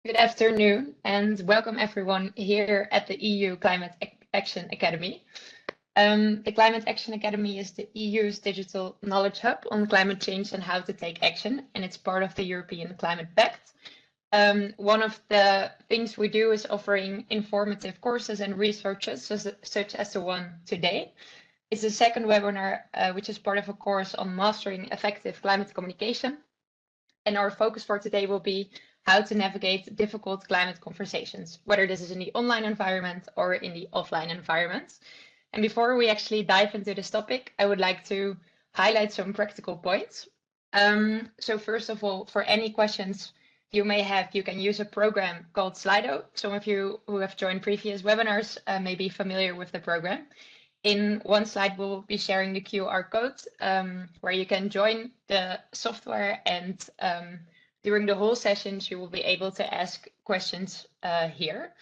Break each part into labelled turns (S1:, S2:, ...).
S1: Good afternoon and welcome everyone here at the EU Climate Action Academy. The Climate Action Academy is the EU's digital knowledge hub on climate change and how to take action, and it's part of the European Climate Pact. One of the things we do is offering informative courses and researches such as the one today. It's the second webinar, which is part of a course on mastering effective climate communication. And our focus for today will be how to navigate difficult climate conversations, whether this is in the online environment or in the offline environment. And before we actually dive into this topic, I would like to highlight some practical points. So first of all, for any questions you may have, you can use a program called Slido. Some of you who have joined previous webinars may be familiar with the program. In one slide, we'll be sharing the QR code where you can join the software, and during the whole sessions, you will be able to ask questions here.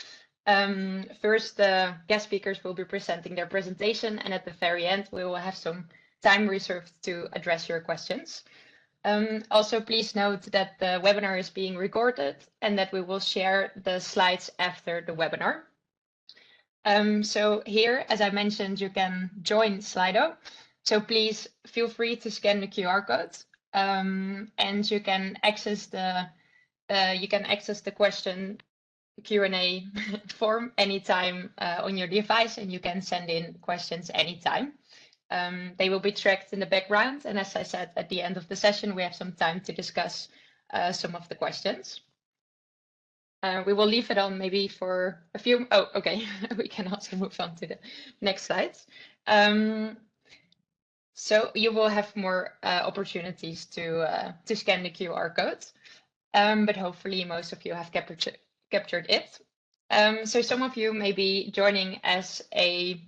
S1: First, the guest speakers will be presenting their presentation, and at the very end, we will have some time reserved to address your questions. Also, please note that the webinar is being recorded and that we will share the slides after the webinar. So here, as I mentioned, you can join Slido. So please feel free to scan the QR code, and you can access the question Q&A form anytime on your device, and you can send in questions anytime. They will be tracked in the background, and as I said, at the end of the session, we have some time to discuss some of the questions. We will leave it on maybe for a few. Oh, okay. We can also move on to the next slides. So you will have more opportunities to scan the QR code, but hopefully most of you have captured it. So some of you may be joining as a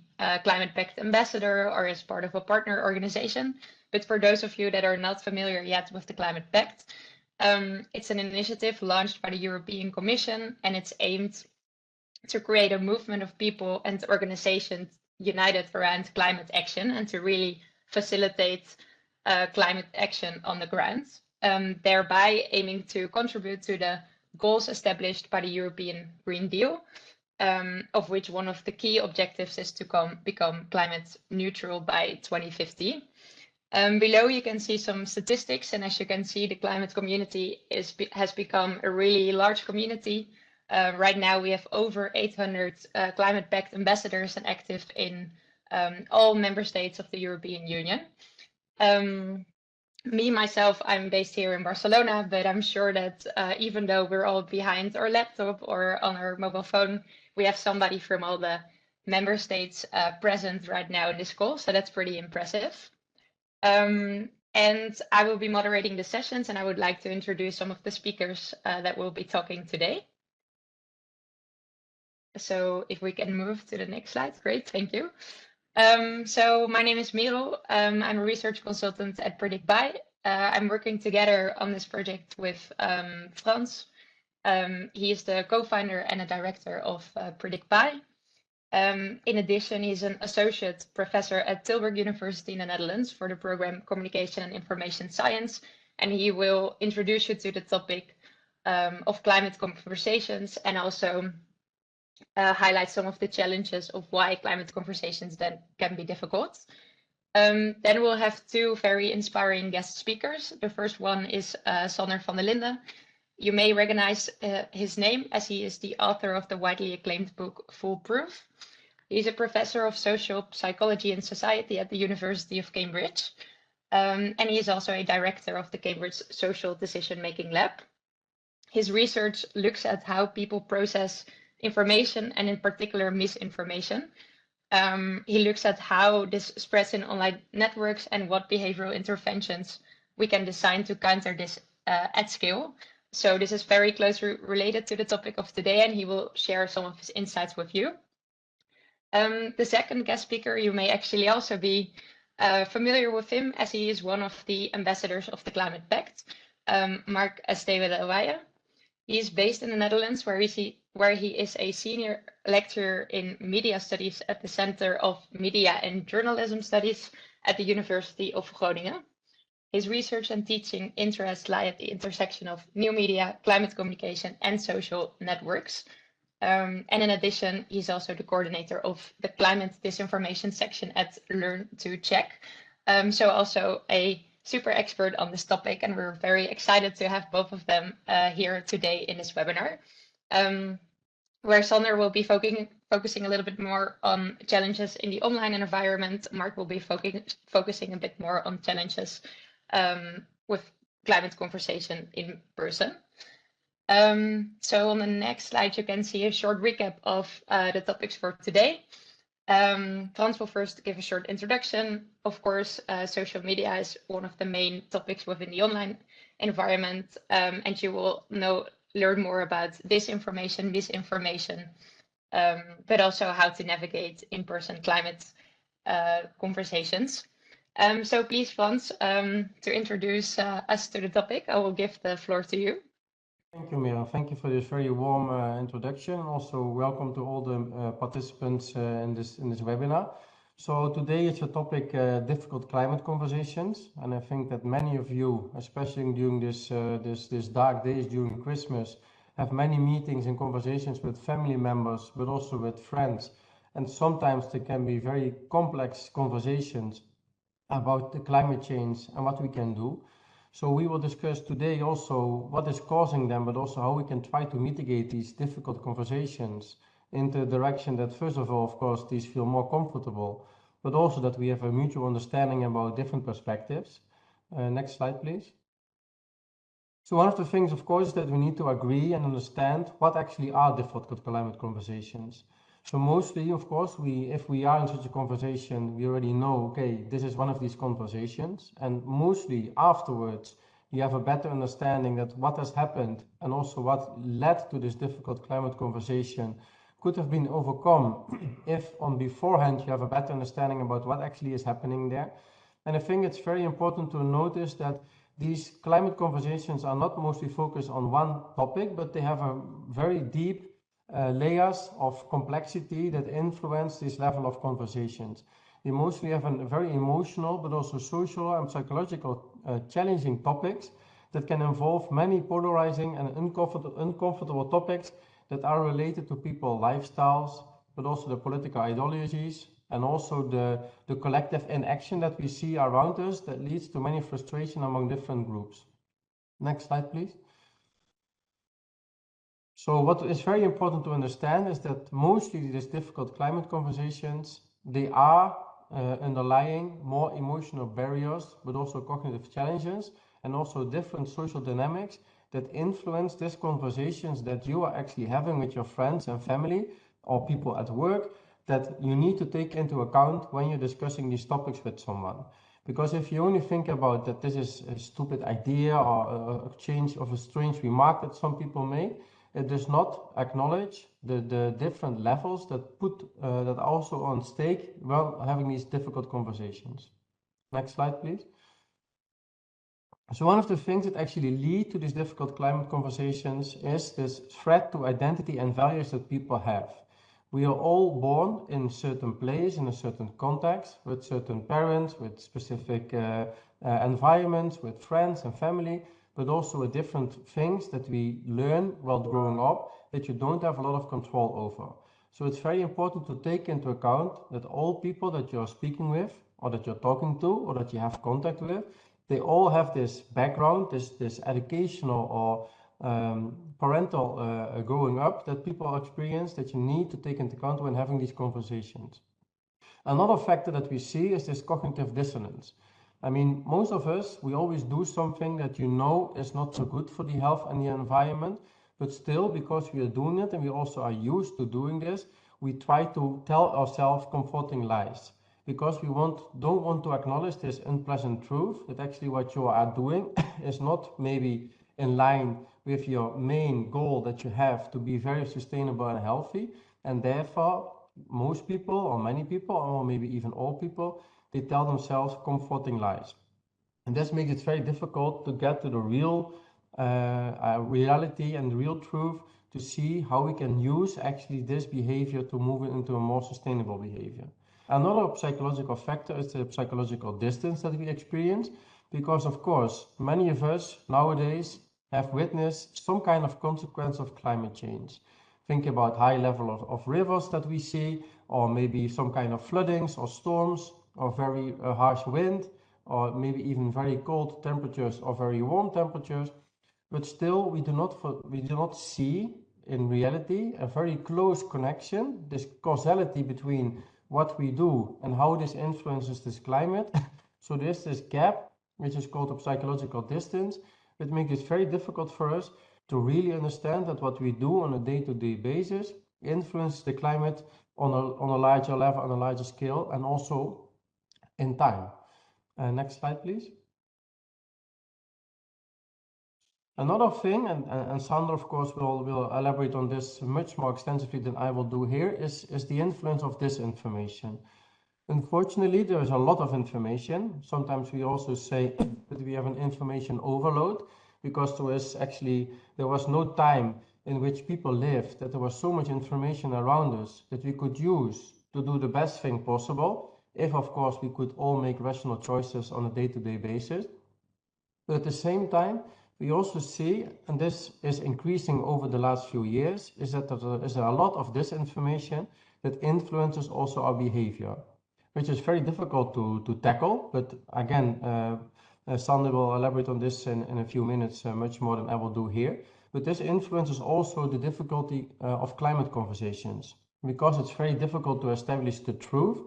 S1: Climate Pact ambassador or as part of a partner organization. But for those of you that are not familiar yet with the Climate Pact, it's an initiative launched by the European Commission, and it's aimed to create a movement of people and organizations united around climate action and to really facilitate climate action on the ground, thereby aiming to contribute to the goals established by the European Green Deal, of which one of the key objectives is to become climate neutral by 2050. Below you can see some statistics, and as you can see, the climate community has become a really large community. Right now we have over 800 Climate Pact ambassadors and active in all member states of the European Union. Myself, I'm based here in Barcelona, but I'm sure that even though we're all behind our laptop or on our mobile phone, we have somebody from all the member states present right now in this call, so that's pretty impressive. And I will be moderating the sessions, and I would like to introduce some of the speakers that will be talking today. So if we can move to the next slide, great, thank you. So my name is Merel. I'm a research consultant at PredictBuy. I'm working together on this project with Frans. He is the co-founder and a director of PredictBuy. In addition, he's an associate professor at Tilburg University in the Netherlands for the program Communication and Information Science, and he will introduce you to the topic of climate conversations and also highlight some of the challenges of why climate conversations then can be difficult. Then we'll have two very inspiring guest speakers. The first one is Sander van der Linden. You may recognize his name as he is the author of the widely acclaimed book Foolproof. He's a professor of social psychology and society at the University of Cambridge. And he is also a director of the Cambridge Social Decision Making Lab. His research looks at how people process information and in particular misinformation. He looks at how this spreads in online networks and what behavioral interventions we can design to counter this at scale. So this is very closely related to the topic of today, and he will share some of his insights with you. The second guest speaker, you may actually also be familiar with him as he is one of the ambassadors of the Climate Pact, Mark Esteve de Ouaille. He is based in the Netherlands, where he is a senior lecturer in media studies at the Center of Media and Journalism Studies at the University of Groningen. His research and teaching interests lie at the intersection of new media, climate communication, and social networks. And in addition, he's also the coordinator of the climate disinformation section at Learn to Check. So also a super expert on this topic, and we're very excited to have both of them here today in this webinar, where Sander will be focusing a little bit more on challenges in the online environment. Mark will be focusing a bit more on challenges with climate conversation in person. So on the next slide, you can see a short recap of the topics for today. Frans will first give a short introduction. Of course, social media is one of the main topics within the online environment, and you will learn more about disinformation, misinformation, but also how to navigate in-person climate conversations. So please, Frans, to introduce us to the topic, I will give the floor to you.
S2: Thank you, Mira. Thank you for this very warm introduction. Also, welcome to all the participants in this webinar. So today it's a topic, difficult climate conversations, and I think that many of you, especially during this dark days during Christmas, have many meetings and conversations with family members, but also with friends, and sometimes they can be very complex conversations about the climate change and what we can do. So we will discuss today also what is causing them, but also how we can try to mitigate these difficult conversations in the direction that, first of all, of course, these feel more comfortable, but also that we have a mutual understanding about different perspectives. Next slide, please. So one of the things, of course, is that we need to agree and understand what actually are difficult climate conversations. So mostly, of course, if we are in such a conversation, we already know, okay, this is one of these conversations. And mostly afterwards, you have a better understanding that what has happened and also what led to this difficult climate conversation could have been overcome if on beforehand you have a better understanding about what actually is happening there. And I think it's very important to notice that these climate conversations are not mostly focused on one topic, but they have a very deep layers of complexity that influence this level of conversations. They mostly have a very emotional, but also social and psychological challenging topics that can involve many polarizing and uncomfortable topics that are related to people's lifestyles, but also the political ideologies, and also the collective inaction that we see around us that leads to many frustration among different groups. Next slide, please. So what is very important to understand is that mostly these difficult climate conversations, they are underlying more emotional barriers, but also cognitive challenges, and also different social dynamics that influence these conversations that you are actually having with your friends and family or people at work, that you need to take into account when you're discussing these topics with someone. Because if you only think about that this is a stupid idea or a change of a strange remark that some people make, it does not acknowledge the different levels that that also on stake while having these difficult conversations. Next slide, please. So one of the things that actually lead to these difficult climate conversations is this threat to identity and values that people have. We are all born in a certain place, in a certain context, with certain parents, with specific environments, with friends and family, but also with different things that we learn while growing up that you don't have a lot of control over. So it's very important to take into account that all people that you're speaking with, or that you're talking to, or that you have contact with, they all have this background, this educational or parental growing up that people experience that you need to take into account when having these conversations. Another factor that we see is this cognitive dissonance. I mean, most of us, we always do something that you know is not so good for the health and the environment, but still, because we are doing it and we also are used to doing this, we try to tell ourselves comforting lies. Because we don't want to acknowledge this unpleasant truth that actually what you are doing is not maybe in line with your main goal that you have to be very sustainable and healthy, and therefore most people or many people or maybe even all people, they tell themselves comforting lies. And this makes it very difficult to get to the real reality and the real truth to see how we can use actually this behavior to move it into a more sustainable behavior. Another psychological factor is the psychological distance that we experience, because of course, many of us nowadays have witnessed some kind of consequence of climate change. Think about high level of rivers that we see, or maybe some kind of floodings or storms, or very harsh wind, or maybe even very cold temperatures or very warm temperatures. But still, we do not see in reality a very close connection, this causality between what we do and how this influences this climate. So there's this gap, which is called a psychological distance, which makes it very difficult for us to really understand that what we do on a day-to-day basis influences the climate on a larger level, on a larger scale, and also in time. Next slide, please. Another thing, and Sander, of course, will elaborate on this much more extensively than I will do here, is the influence of disinformation. Unfortunately, there is a lot of information. Sometimes we also say that we have an information overload, because there was no time in which people lived, that there was so much information around us that we could use to do the best thing possible, if of course we could all make rational choices on a day-to-day basis. But at the same time, we also see, and this is increasing over the last few years, is that there is a lot of disinformation that influences also our behavior, which is very difficult to tackle. But again, Sander will elaborate on this in a few minutes, much more than I will do here. But this influences also the difficulty of climate conversations, because it's very difficult to establish the truth.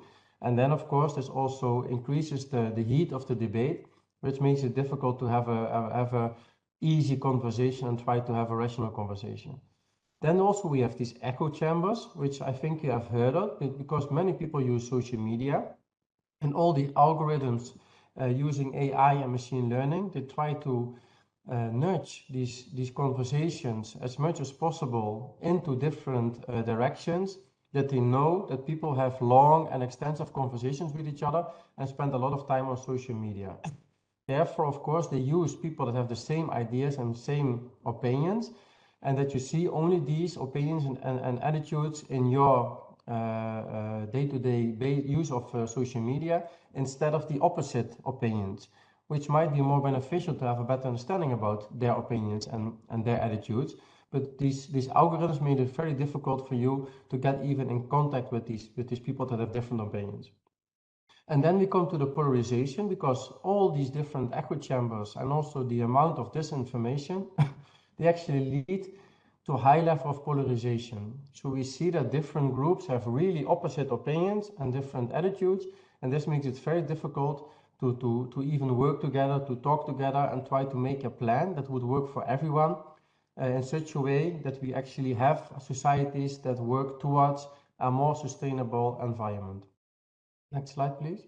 S2: And then, of course, this also increases the heat of the debate, which makes it difficult to have a easy conversation and try to have a rational conversation. Then also we have these echo chambers, which I think you have heard of, because many people use social media, and all the algorithms using AI and machine learning, they try to nudge these conversations as much as possible into different directions, that they know that people have long and extensive conversations with each other and spend a lot of time on social media. Therefore, of course, they use people that have the same ideas and same opinions, and that you see only these opinions and attitudes in your day-to-day use of social media, instead of the opposite opinions, which might be more beneficial to have a better understanding about their opinions and their attitudes. But these algorithms made it very difficult for you to get even in contact with these people that have different opinions. And then we come to the polarization, because all these different echo chambers and also the amount of disinformation, they actually lead to a high level of polarization. So we see that different groups have really opposite opinions and different attitudes, and this makes it very difficult to even work together, to talk together and try to make a plan that would work for everyone in such a way that we actually have societies that work towards a more sustainable environment. Next slide, please.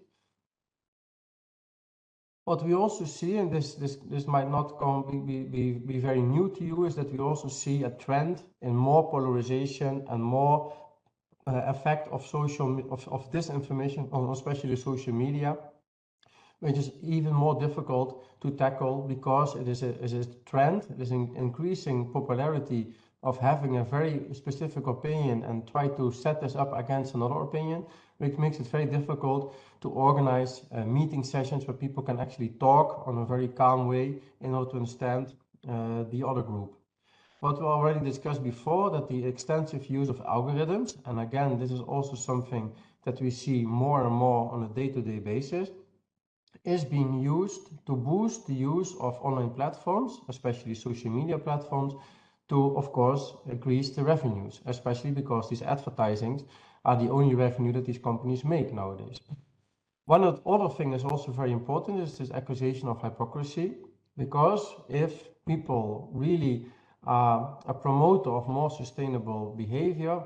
S2: What we also see, and this might not be very new to you, is that we also see a trend in more polarization and more effect of disinformation on especially social media, which is even more difficult to tackle, because it is a trend, it is an increasing popularity of having a very specific opinion and try to set this up against another opinion, which makes it very difficult to organize meeting sessions where people can actually talk on a very calm way in order to understand the other group. What we already discussed before, that the extensive use of algorithms, and again, this is also something that we see more and more on a day-to-day basis, is being used to boost the use of online platforms, especially social media platforms, to, of course, increase the revenues, especially because these advertisings are the only revenue that these companies make nowadays. One other thing that's also very important is this accusation of hypocrisy, because if people really are a promoter of more sustainable behavior,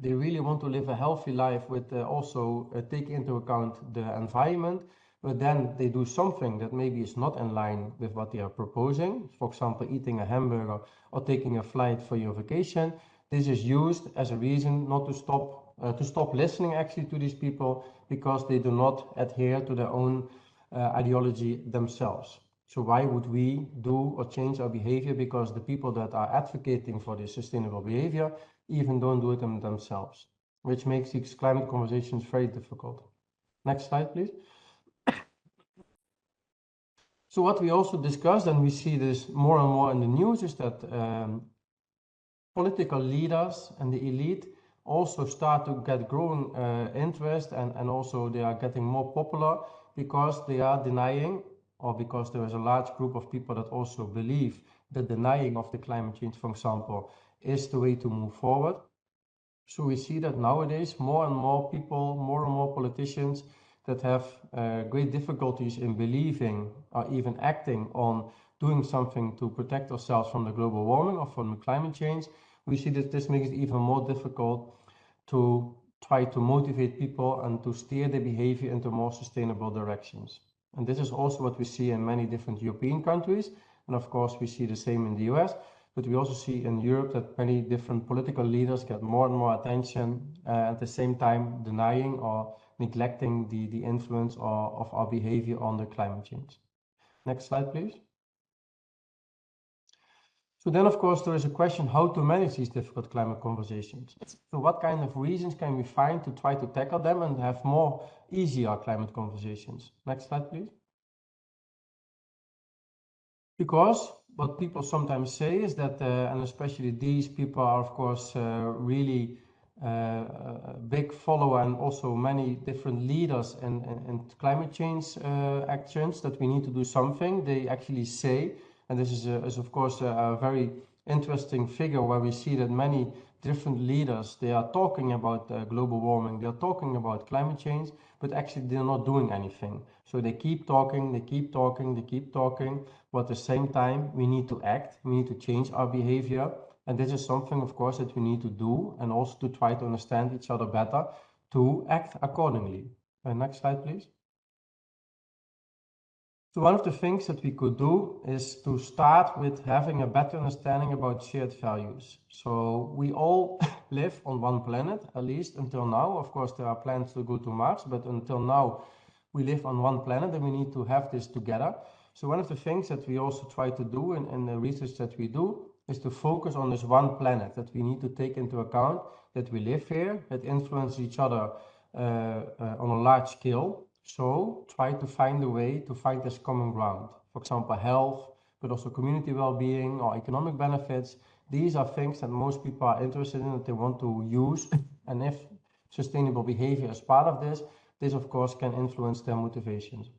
S2: they really want to live a healthy life with also take into account the environment, but then they do something that maybe is not in line with what they are proposing, for example, eating a hamburger or taking a flight for your vacation. This is used as a reason not to stop listening actually to these people, because they do not adhere to their own ideology themselves. So why would we do or change our behavior because the people that are advocating for this sustainable behavior even don't do it themselves, which makes these climate conversations very difficult. Next slide, please. So what we also discussed, and we see this more and more in the news, is that political leaders and the elite also start to get growing interest, and also they are getting more popular because they are denying, or because there is a large group of people that also believe that denying of the climate change, for example, is the way to move forward. So we see that nowadays more and more people, more and more politicians that have great difficulties in believing or even acting on doing something to protect ourselves from the global warming or from the climate change. We see that this makes it even more difficult to try to motivate people and to steer the behavior into more sustainable directions. And this is also what we see in many different European countries. And of course, we see the same in the US. But we also see in Europe that many different political leaders get more and more attention, at the same time denying or neglecting the influence of our behavior on the climate change. Next slide, please. So then, of course, there is a question how to manage these difficult climate conversations. So what kind of reasons can we find to try to tackle them and have more easier climate conversations? Next slide, please. Because what people sometimes say is that, and especially these people are, of course, really a big follower, and also many different leaders in climate change actions, that we need to do something. They actually say, and this is of course a very interesting figure, where we see that many different leaders, they are talking about global warming, they are talking about climate change, but actually they're not doing anything. So they keep talking, they keep talking, they keep talking, but at the same time we need to act, we need to change our behavior. And this is something, of course, that we need to do, and also to try to understand each other better, to act accordingly. Next slide, please. So one of the things that we could do is to start with having a better understanding about shared values. So we all live on one planet, at least until now. Of course, there are plans to go to Mars, but until now, we live on one planet, and we need to have this together. So one of the things that we also try to do in the research that we do is to focus on this one planet, that we need to take into account that we live here, that influence each other on a large scale. So try to find a way to find this common ground. For example, health, but also community well-being or economic benefits. These are things that most people are interested in, that they want to use. And if sustainable behavior is part of this, this of course can influence their motivations.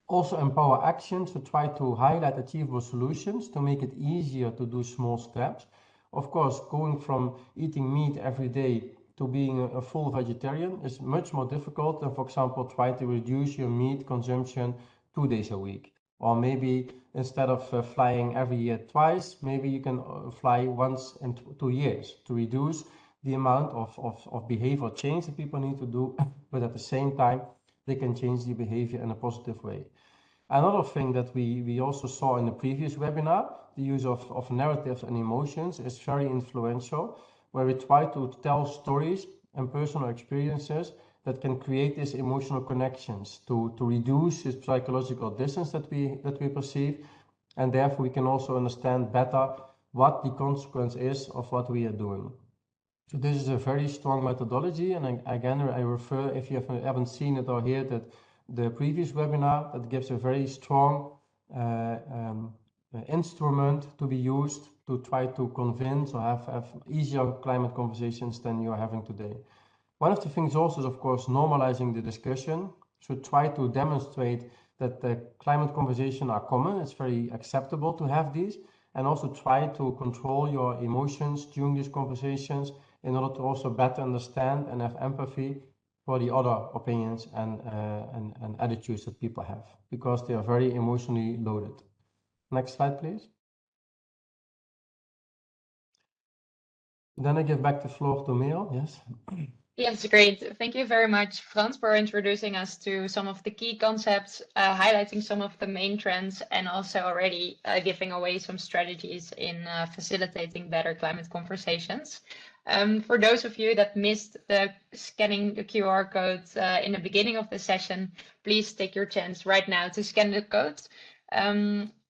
S2: Also empower actions to try to highlight achievable solutions to make it easier to do small steps. Of course, going from eating meat every day to being a full vegetarian is much more difficult than, for example, try to reduce your meat consumption 2 days a week. Or maybe instead of flying every year twice, maybe you can fly once in 2 years to reduce the amount of behavioral change that people need to do, but at the same time, they can change the behavior in a positive way. Another thing that we also saw in the previous webinar, the use of narratives and emotions, is very influential, where we try to tell stories and personal experiences that can create these emotional connections to reduce this psychological distance that we perceive, and therefore we can also understand better what the consequence is of what we are doing. So this is a very strong methodology, and again I refer, if you haven't seen it or heard it, the previous webinar, that gives a very strong instrument to be used to try to convince or have easier climate conversations than you are having today. One of the things also is, of course, normalizing the discussion. So try to demonstrate that the climate conversation are common. It's very acceptable to have these, and also try to control your emotions during these conversations in order to also better understand and have empathy for the other opinions and attitudes that people have, because they are very emotionally loaded. Next slide, please. Then I give back the floor to Merel. Yes.
S1: Yes, great. Thank you very much, Frans, for introducing us to some of the key concepts, highlighting some of the main trends, and also already giving away some strategies in facilitating better climate conversations. For those of you that missed the scanning the QR code in the beginning of the session, please take your chance right now to scan the code.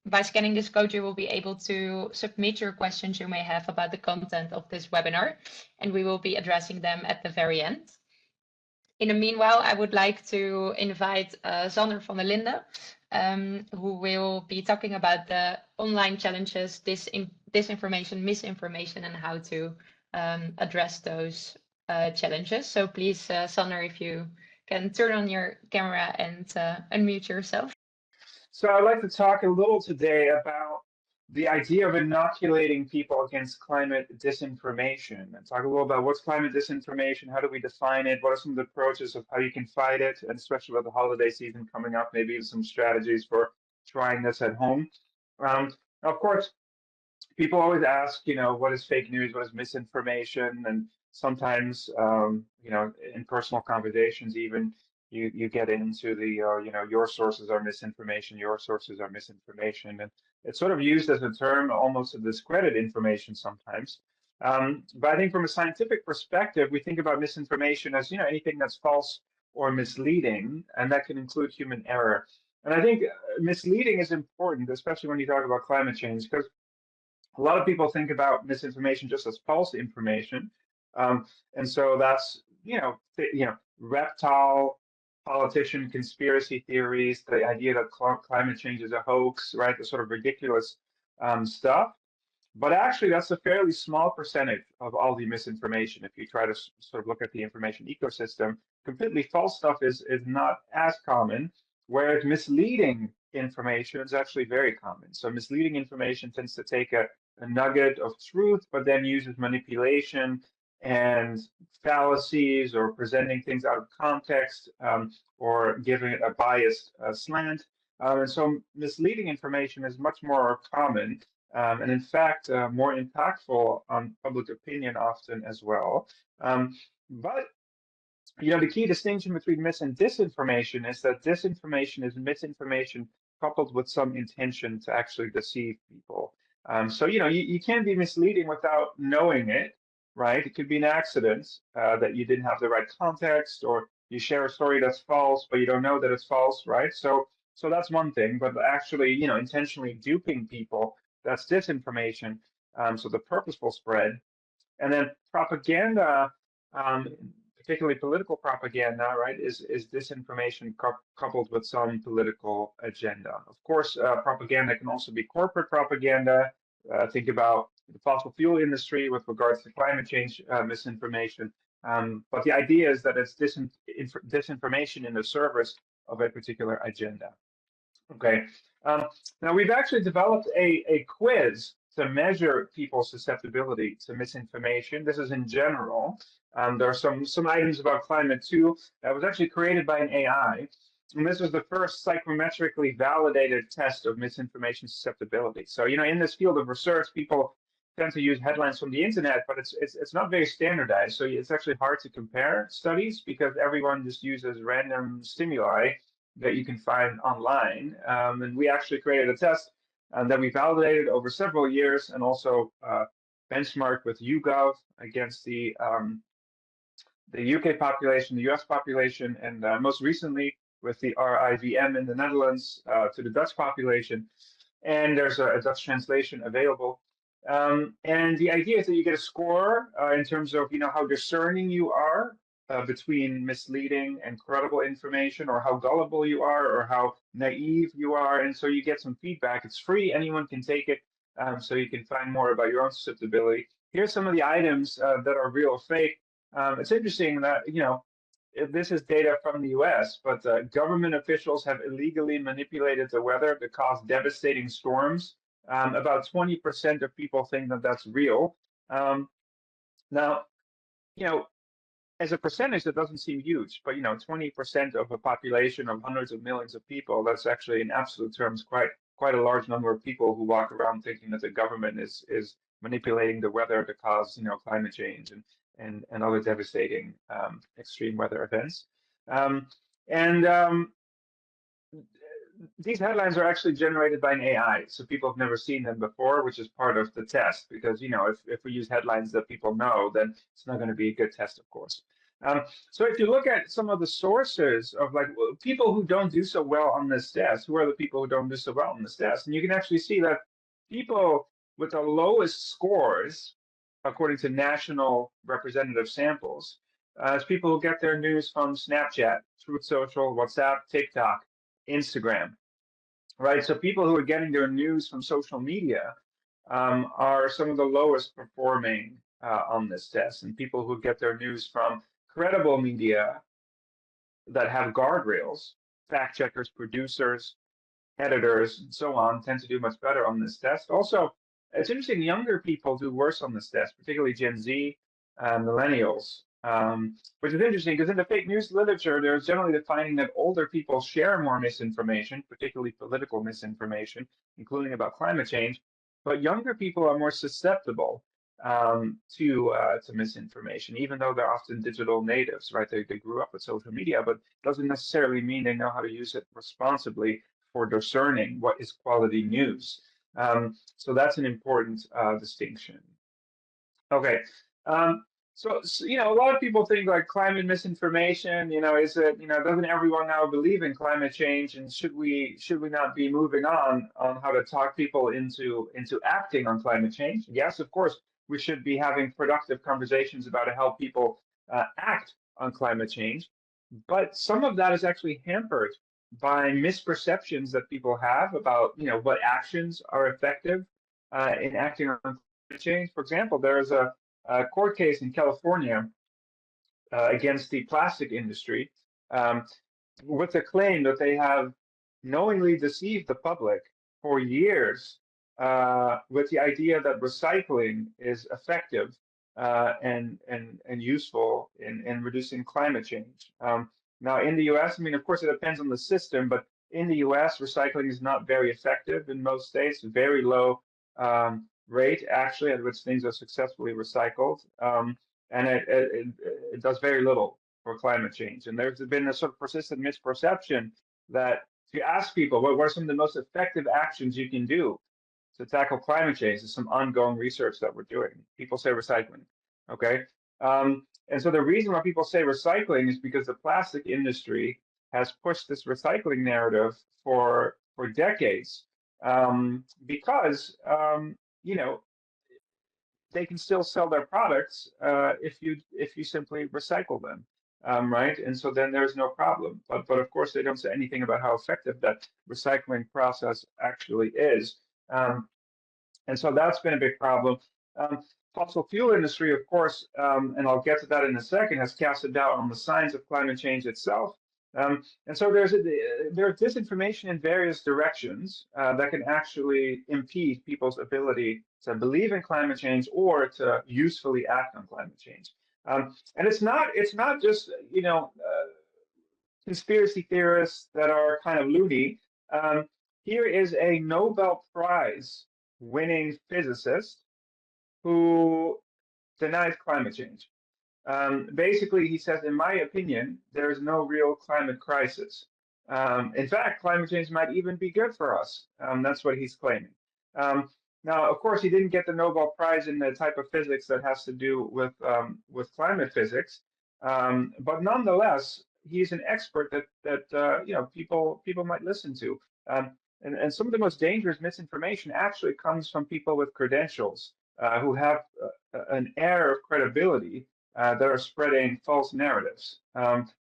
S1: By scanning this code, you will be able to submit your questions you may have about the content of this webinar, and we will be addressing them at the very end. In the meanwhile, I would like to invite Sander van der Linden, who will be talking about the online challenges, disinformation, misinformation, and how to address those challenges. So please, Sander, if you can turn on your camera and unmute yourself.
S3: So I'd like to talk a little today about the idea of inoculating people against climate disinformation, and talk a little about what's climate disinformation, how do we define it, what are some of the approaches of how you can fight it, and especially with the holiday season coming up, maybe some strategies for trying this at home. Of course, people always ask, what is fake news, what is misinformation, and sometimes, in personal conversations, even you get into the, your sources are misinformation, your sources are misinformation, and it's sort of used as a term almost to discredit information sometimes. But I think from a scientific perspective, we think about misinformation as, anything that's false or misleading, and that can include human error. And I think misleading is important, especially when you talk about climate change, because a lot of people think about misinformation just as false information, and so that's reptile politician conspiracy theories, the idea that climate change is a hoax, right? The sort of ridiculous stuff. But actually, that's a fairly small percentage of all the misinformation. If you try to sort of look at the information ecosystem, completely false stuff is not as common, whereas misleading information is actually very common. So misleading information tends to take a nugget of truth, but then uses manipulation and fallacies or presenting things out of context, or giving it a biased slant. And so misleading information is much more common, and in fact, more impactful on public opinion often as well. But the key distinction between mis and disinformation is that disinformation is misinformation coupled with some intention to actually deceive people. So you can be misleading without knowing it, right? It could be an accident, that you didn't have the right context, or you share a story that's false, but you don't know that it's false, right? So that's one thing, but actually, intentionally duping people, that's disinformation. So the purposeful spread. And then propaganda, particularly political propaganda, right, is disinformation coupled with some political agenda. Of course, propaganda can also be corporate propaganda. Think about the fossil fuel industry with regards to climate change misinformation. But the idea is that it's disinformation in the service of a particular agenda. Okay. Now we've actually developed a quiz to measure people's susceptibility to misinformation. This is in general. There are some items about climate too that was actually created by an AI. And this was the first psychometrically validated test of misinformation susceptibility. So, in this field of research, people tend to use headlines from the internet, but it's not very standardized. So it's actually hard to compare studies because everyone just uses random stimuli that you can find online. And we actually created a test that we validated over several years, and also benchmarked with YouGov against the UK population, the US population, and most recently with the RIVM in the Netherlands to the Dutch population. And there's a Dutch translation available. And the idea is that you get a score in terms of how discerning you are between misleading and credible information, or how gullible you are, or how naive you are. And so you get some feedback. It's free, anyone can take it, so you can find more about your own susceptibility. Here's some of the items that are real or fake. It's interesting that, this is data from the US, but government officials have illegally manipulated the weather to cause devastating storms. About 20% of people think that that's real. Now, as a percentage, that doesn't seem huge, but 20% of a population of hundreds of millions of people, that's actually in absolute terms quite a large number of people who walk around thinking that the government is manipulating the weather to cause climate change and other devastating extreme weather events. These headlines are actually generated by an AI, so people have never seen them before, which is part of the test, because if we use headlines that people know, then it's not going to be a good test, of course. So if you look at some of the sources of people who don't do so well on this test, who are the people who don't do so well on this test? And you can actually see that people with the lowest scores, according to national representative samples, is people who get their news from Snapchat, Truth Social, WhatsApp, TikTok, Instagram. right? So people who are getting their news from social media are some of the lowest performing on this test, and people who get their news from credible media that have guardrails, fact checkers, producers, editors, and so on, tend to do much better on this test. Also, it's interesting, younger people do worse on this test, particularly Gen Z, millennials, which is interesting because in the fake news literature, there's generally the finding that older people share more misinformation, particularly political misinformation, including about climate change, but younger people are more susceptible to misinformation, even though they're often digital natives, right? They grew up with social media, but doesn't necessarily mean they know how to use it responsibly for discerning what is quality news. So that's an important distinction. Okay. So, a lot of people think like climate misinformation, is it, doesn't everyone now believe in climate change, and should we not be moving on how to talk people into acting on climate change? Yes, of course, we should be having productive conversations about how people act on climate change, but some of that is actually hampered by misperceptions that people have about, what actions are effective in acting on climate change. For example, there's a court case in California against the plastic industry with the claim that they have knowingly deceived the public for years with the idea that recycling is effective and useful in reducing climate change. Now, in the US, I mean, of course, it depends on the system, but in the US, recycling is not very effective in most states, very low rate actually at which things are successfully recycled, and it does very little for climate change. And there's been a sort of persistent misperception that if you ask people what are some of the most effective actions you can do to tackle climate change, there's some ongoing research that we're doing. People say recycling, okay? And so the reason why people say recycling is because the plastic industry has pushed this recycling narrative for decades, because they can still sell their products if you simply recycle them, right? And so then there's no problem. But of course they don't say anything about how effective that recycling process actually is, and so that's been a big problem. Fossil fuel industry, of course, and I'll get to that in a second, has casted doubt on the science of climate change itself. And so there's disinformation in various directions that can actually impede people's ability to believe in climate change or to usefully act on climate change. And it's not just conspiracy theorists that are kind of loony. Here is a Nobel Prize winning physicist who denies climate change. Basically, he says, in my opinion, there is no real climate crisis. In fact, climate change might even be good for us. That's what he's claiming. Now, of course, he didn't get the Nobel Prize in the type of physics that has to do with climate physics, but nonetheless, he's an expert that people might listen to. And some of the most dangerous misinformation actually comes from people with credentials who have an air of credibility that are spreading false narratives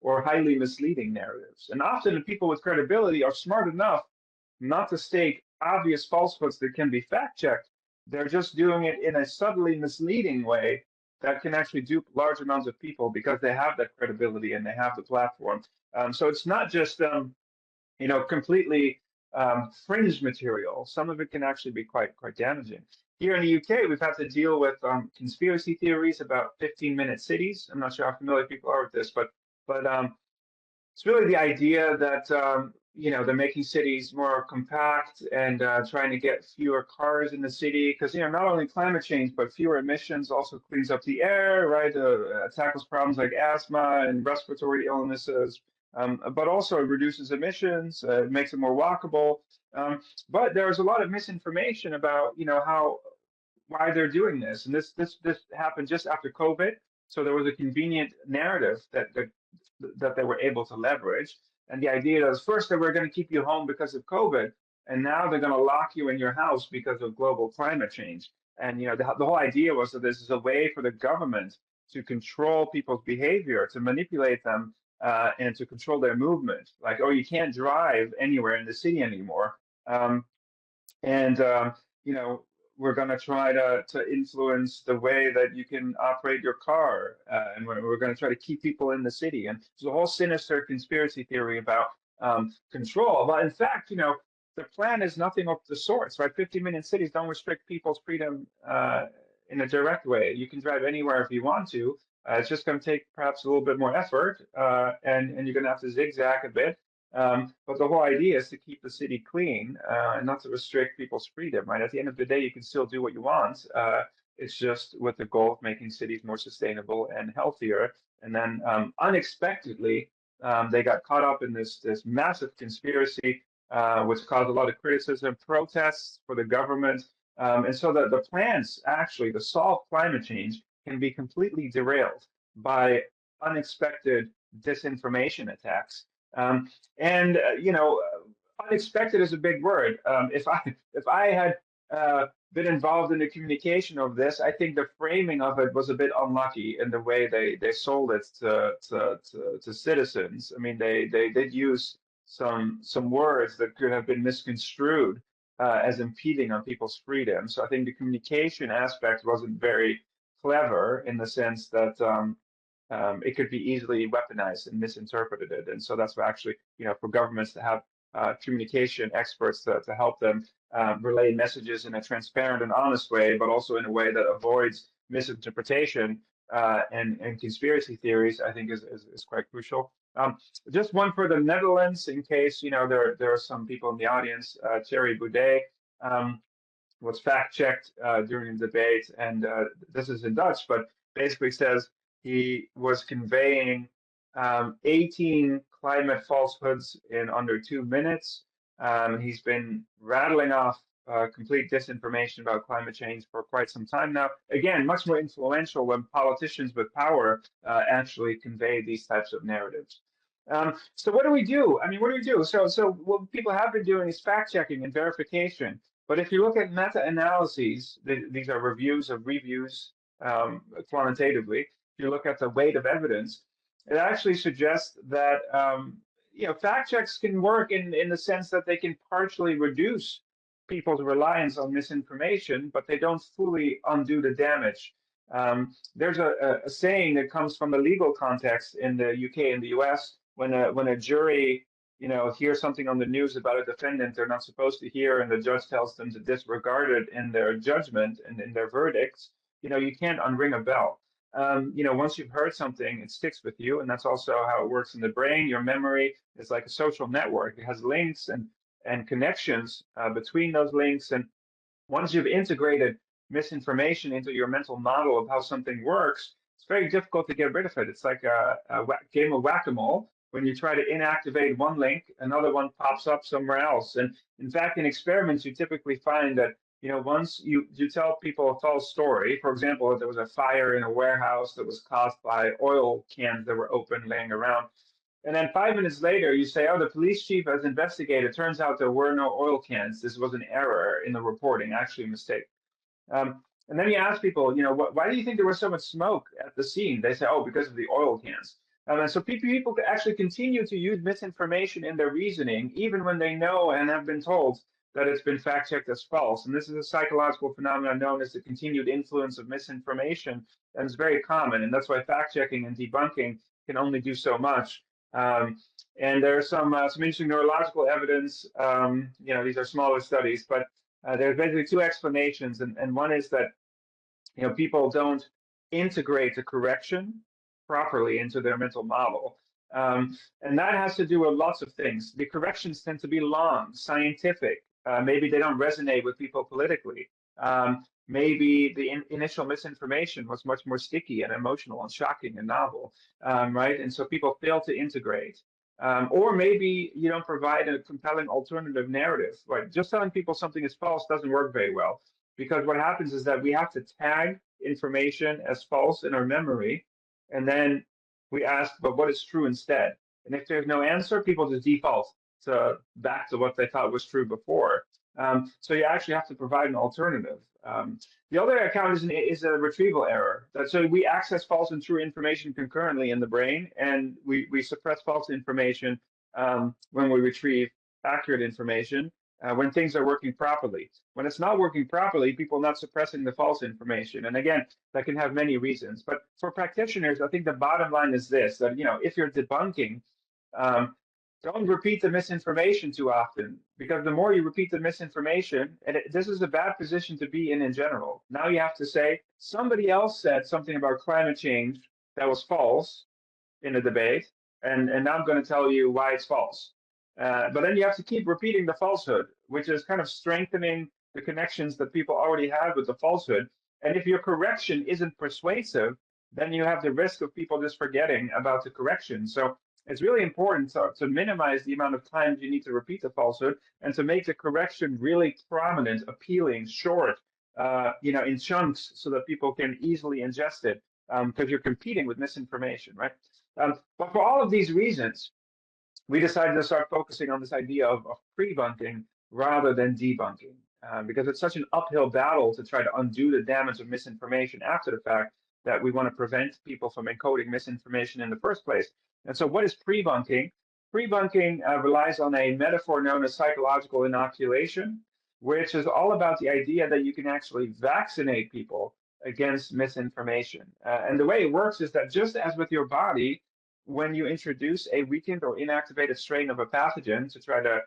S3: or highly misleading narratives. And often the people with credibility are smart enough not to state obvious falsehoods that can be fact-checked. They're just doing it in a subtly misleading way that can actually dupe large amounts of people because they have that credibility and they have the platform. So it's not just completely fringe material. Some of it can actually be quite damaging. Here in the UK, we've had to deal with conspiracy theories about 15-minute cities. I'm not sure how familiar people are with this, but it's really the idea that they're making cities more compact and trying to get fewer cars in the city because not only climate change but fewer emissions also cleans up the air, right? Tackles problems like asthma and respiratory illnesses, but also it reduces emissions, makes it more walkable. But there's a lot of misinformation about why they're doing this, and this happened just after COVID. So there was a convenient narrative that they were able to leverage. And the idea was first that we're going to keep you home because of COVID, and now they're going to lock you in your house because of global climate change. And the whole idea was that this is a way for the government to control people's behavior, to manipulate them, and to control their movement. Like, oh, you can't drive anywhere in the city anymore You know, we're going to try to influence the way that you can operate your car, and we're going to try to keep people in the city. And there's a whole sinister conspiracy theory about control. But in fact, you know, the plan is nothing of the sorts, right? 50 million cities don't restrict people's freedom in a direct way. You can drive anywhere if you want to. It's just going to take perhaps a little bit more effort, and you're going to have to zigzag a bit. But the whole idea is to keep the city clean and not to restrict people's freedom, right? At the end of the day, you can still do what you want. It's just with the goal of making cities more sustainable and healthier. And then unexpectedly, they got caught up in this massive conspiracy, which caused a lot of criticism, protests for the government. And so the plans actually to solve climate change can be completely derailed by unexpected disinformation attacks. You know, unexpected is a big word. If I had been involved in the communication of this, I think the framing of it was a bit unlucky in the way they sold it to citizens. I mean, they did use some words that could have been misconstrued as impeding on people's freedom. So I think the communication aspect wasn't very clever in the sense that it could be easily weaponized and misinterpreted. And so that's why actually, you know, for governments to have communication experts to help them relay messages in a transparent and honest way, but also in a way that avoids misinterpretation and conspiracy theories, I think is quite crucial. Just one for the Netherlands, in case, you know, there are some people in the audience. Thierry Boudet was fact-checked during the debate, and this is in Dutch, but basically says he was conveying 18 climate falsehoods in under 2 minutes. He's been rattling off complete disinformation about climate change for quite some time now. Again, much more influential when politicians with power actually convey these types of narratives. So what do we do? I mean, what do we do? So what people have been doing is fact-checking and verification. But if you look at meta-analyses, these are reviews of reviews quantitatively. If you look at the weight of evidence, it actually suggests that you know, fact checks can work in the sense that they can partially reduce people's reliance on misinformation, but they don't fully undo the damage. There's a saying that comes from the legal context in the UK and the US when a jury, you know, hears something on the news about a defendant they're not supposed to hear, and the judge tells them to disregard it in their judgment and in their verdicts. You know, you can't unring a bell. You know, once you've heard something, it sticks with you, and that's also how it works in the brain. Your memory is like a social network; it has links and connections between those links. And once you've integrated misinformation into your mental model of how something works, it's very difficult to get rid of it. It's like a game of whack-a-mole. When you try to inactivate one link, another one pops up somewhere else. And in fact, in experiments, you typically find that, you know, once you tell people a false story, for example, that there was a fire in a warehouse that was caused by oil cans that were open laying around, and then 5 minutes later you say, oh, the police chief has investigated, turns out there were no oil cans, this was an error in the reporting, actually a mistake. And then you ask people, you know, why do you think there was so much smoke at the scene? They say, oh, because of the oil cans. And so people actually continue to use misinformation in their reasoning, even when they know and have been told that it's been fact-checked as false. And this is a psychological phenomenon known as the continued influence of misinformation, and it's very common. And that's why fact-checking and debunking can only do so much. And there's some interesting neurological evidence. You know, these are smaller studies, but there's basically two explanations. And one is that, you know, people don't integrate the correction properly into their mental model. And that has to do with lots of things. The corrections tend to be long, scientific. Maybe they don't resonate with people politically. Maybe the initial misinformation was much more sticky and emotional and shocking and novel, right? And so people fail to integrate. Or maybe you don't provide a compelling alternative narrative, right? Just telling people something is false doesn't work very well, because what happens is that we have to tag information as false in our memory, and then we ask, but what is true instead? And if there's no answer, people just default back to what they thought was true before. So you actually have to provide an alternative. The other account is a retrieval error. So we access false and true information concurrently in the brain, and we suppress false information when we retrieve accurate information. when things are working properly. When it's not working properly, people are not suppressing the false information. And again, that can have many reasons. But for practitioners, I think the bottom line is this, that, you know, if you're debunking, don't repeat the misinformation too often, because the more you repeat the misinformation, and this is a bad position to be in general. Now you have to say, somebody else said something about climate change that was false in a debate, and now I'm going to tell you why it's false. But then you have to keep repeating the falsehood, which is kind of strengthening the connections that people already have with the falsehood. And if your correction isn't persuasive, then you have the risk of people just forgetting about the correction. So it's really important to minimize the amount of times you need to repeat the falsehood and to make the correction really prominent, appealing, short, you know, in chunks, so that people can easily ingest it, because you're competing with misinformation, right? But for all of these reasons, we decided to start focusing on this idea of pre-bunking rather than debunking, because it's such an uphill battle to try to undo the damage of misinformation after the fact, that we want to prevent people from encoding misinformation in the first place. And so what is pre-bunking? Pre-bunking relies on a metaphor known as psychological inoculation, which is all about the idea that you can actually vaccinate people against misinformation. And the way it works is that, just as with your body, when you introduce a weakened or inactivated strain of a pathogen to try to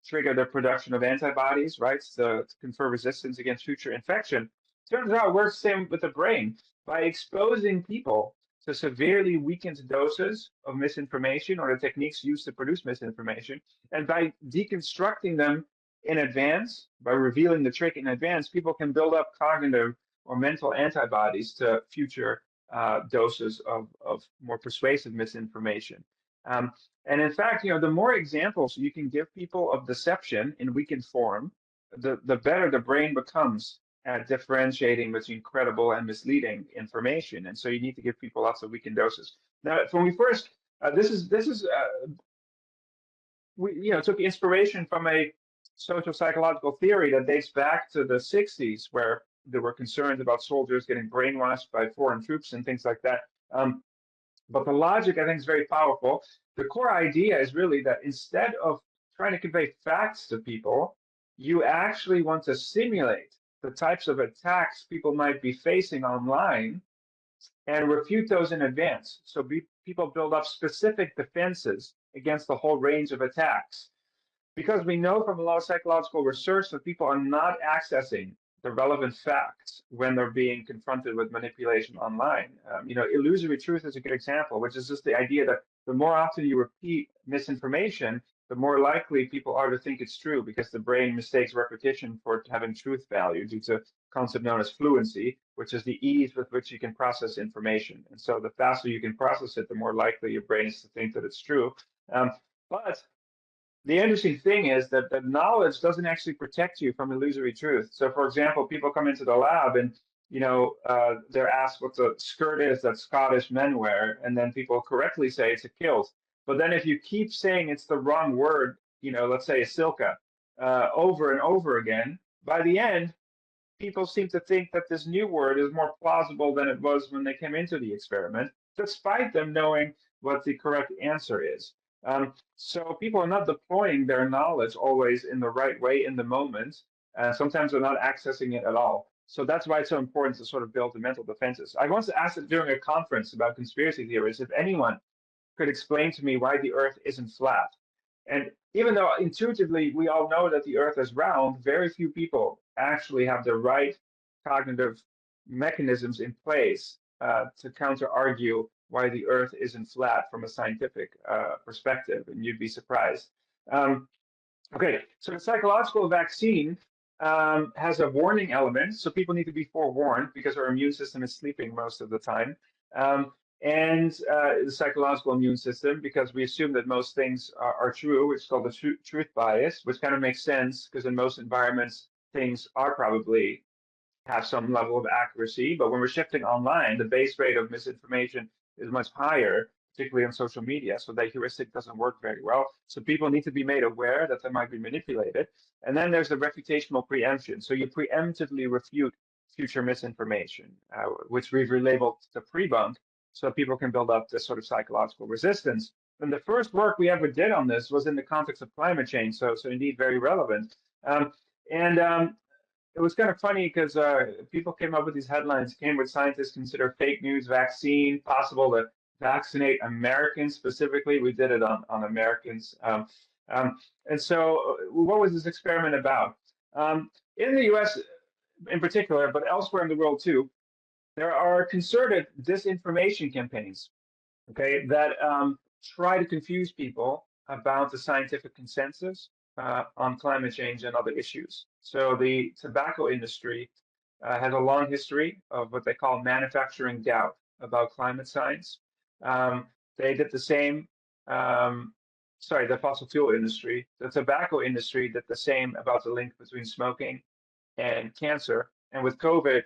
S3: trigger the production of antibodies, right, to confer resistance against future infection, turns out it works the same with the brain. By exposing people to severely weakened doses of misinformation or the techniques used to produce misinformation, and by deconstructing them in advance, by revealing the trick in advance, people can build up cognitive or mental antibodies to future doses of more persuasive misinformation. And in fact, you know, the more examples you can give people of deception in weakened form, the better the brain becomes at differentiating between credible and misleading information. And so you need to give people lots of weakened doses. Now, when we first, we took inspiration from a social psychological theory that dates back to the 60s, where there were concerns about soldiers getting brainwashed by foreign troops and things like that. But the logic, I think, is very powerful. The core idea is really that instead of trying to convey facts to people, you actually want to simulate the types of attacks people might be facing online and refute those in advance. So people build up specific defenses against the whole range of attacks. Because we know from a lot of psychological research that people are not accessing the relevant facts when they're being confronted with manipulation online. Illusory truth is a good example, which is just the idea that the more often you repeat misinformation, the more likely people are to think it's true, because the brain mistakes repetition for having truth value due to a concept known as fluency, which is the ease with which you can process information. And so the faster you can process it, the more likely your brain is to think that it's true. But the interesting thing is that the knowledge doesn't actually protect you from illusory truth. So, for example, people come into the lab and they're asked what the skirt is that Scottish men wear, and then people correctly say it's a kilt. But then if you keep saying it's the wrong word, let's say a silka, over and over again, by the end, people seem to think that this new word is more plausible than it was when they came into the experiment, despite them knowing what the correct answer is. So people are not deploying their knowledge always in the right way in the moment. Sometimes they're not accessing it at all. So that's why it's so important to sort of build the mental defenses. I once asked it during a conference about conspiracy theories if anyone could explain to me why the Earth isn't flat. And even though intuitively we all know that the Earth is round, very few people actually have the right cognitive mechanisms in place to counter-argue why the Earth isn't flat from a scientific perspective, and you'd be surprised. Okay, so the psychological vaccine has a warning element, so people need to be forewarned because our immune system is sleeping most of the time. And the psychological immune system, because we assume that most things are true. It's called the truth bias, which kind of makes sense because in most environments, things are probably have some level of accuracy. But when we're shifting online, the base rate of misinformation is much higher, particularly on social media. So that heuristic doesn't work very well. So people need to be made aware that they might be manipulated. And then there's the reputational preemption. So you preemptively refute future misinformation, which we've relabeled the pre-bunk, so people can build up this sort of psychological resistance. And the first work we ever did on this was in the context of climate change, so indeed very relevant. It was kind of funny because people came up with these headlines. Cambridge scientists consider fake news vaccine possible to vaccinate Americans specifically. We did it on Americans. And so what was this experiment about? In the US in particular, but elsewhere in the world too, there are concerted disinformation campaigns, okay, that try to confuse people about the scientific consensus on climate change and other issues. So the tobacco industry has a long history of what they call manufacturing doubt about climate science. They did the same, sorry, the fossil fuel industry, the tobacco industry did the same about the link between smoking and cancer. And with COVID,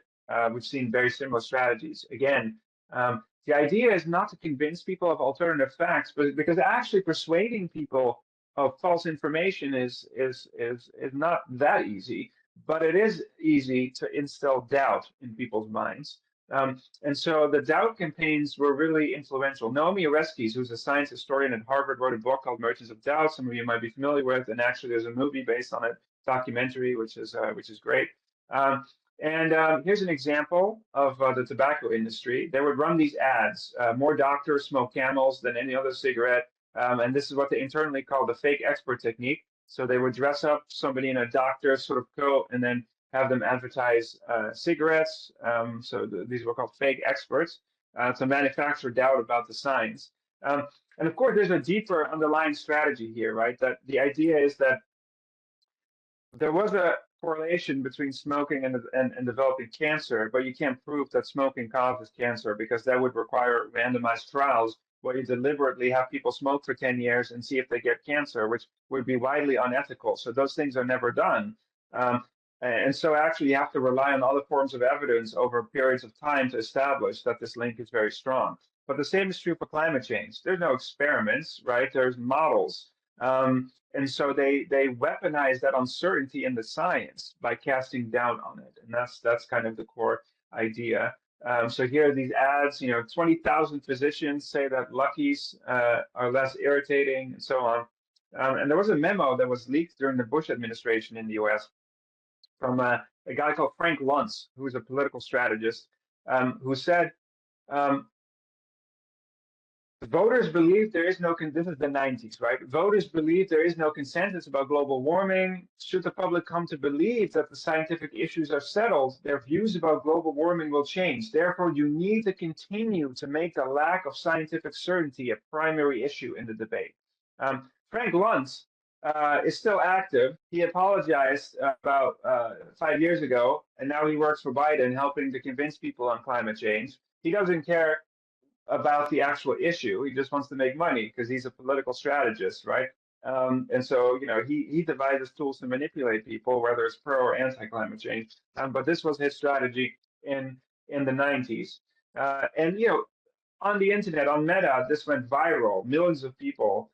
S3: we've seen very similar strategies. Again, the idea is not to convince people of alternative facts, but because actually persuading people of false information is not that easy, but it is easy to instill doubt in people's minds. And so the doubt campaigns were really influential. Naomi Oreskes, who's a science historian at Harvard, wrote a book called Merchants of Doubt. Some of you might be familiar with, and actually there's a movie based on it, documentary, which is great. Here's an example of the tobacco industry. They would run these ads. More doctors smoke Camels than any other cigarette. And this is what they internally call the fake expert technique. So they would dress up somebody in a doctor sort of coat and then have them advertise cigarettes. These were called fake experts to manufacture doubt about the science. And of course, there's a deeper underlying strategy here, right? That the idea is that there was a correlation between smoking and developing cancer, but you can't prove that smoking causes cancer because that would require randomized trials where you deliberately have people smoke for 10 years and see if they get cancer, which would be widely unethical. So those things are never done. And so actually you have to rely on other forms of evidence over periods of time to establish that this link is very strong. But the same is true for climate change. There's no experiments, right? There's models. And so they weaponize that uncertainty in the science by casting doubt on it. And that's kind of the core idea. So here are these ads, 20,000 physicians say that Luckies are less irritating and so on. And there was a memo that was leaked during the Bush administration in the US from a guy called Frank Luntz, who was a political strategist, who said, voters believe there is no, this is the 90s, right? Voters believe there is no consensus about global warming. Should the public come to believe that the scientific issues are settled, their views about global warming will change. Therefore, you need to continue to make the lack of scientific certainty a primary issue in the debate. Frank Luntz is still active. He apologized about 5 years ago, and now he works for Biden, helping to convince people on climate change. He doesn't care about the actual issue. He just wants to make money because he's a political strategist, right? And so, he devises tools to manipulate people, whether it's pro or anti-climate change. But this was his strategy in the 90s. And, on the internet, on Meta, this went viral. Millions of people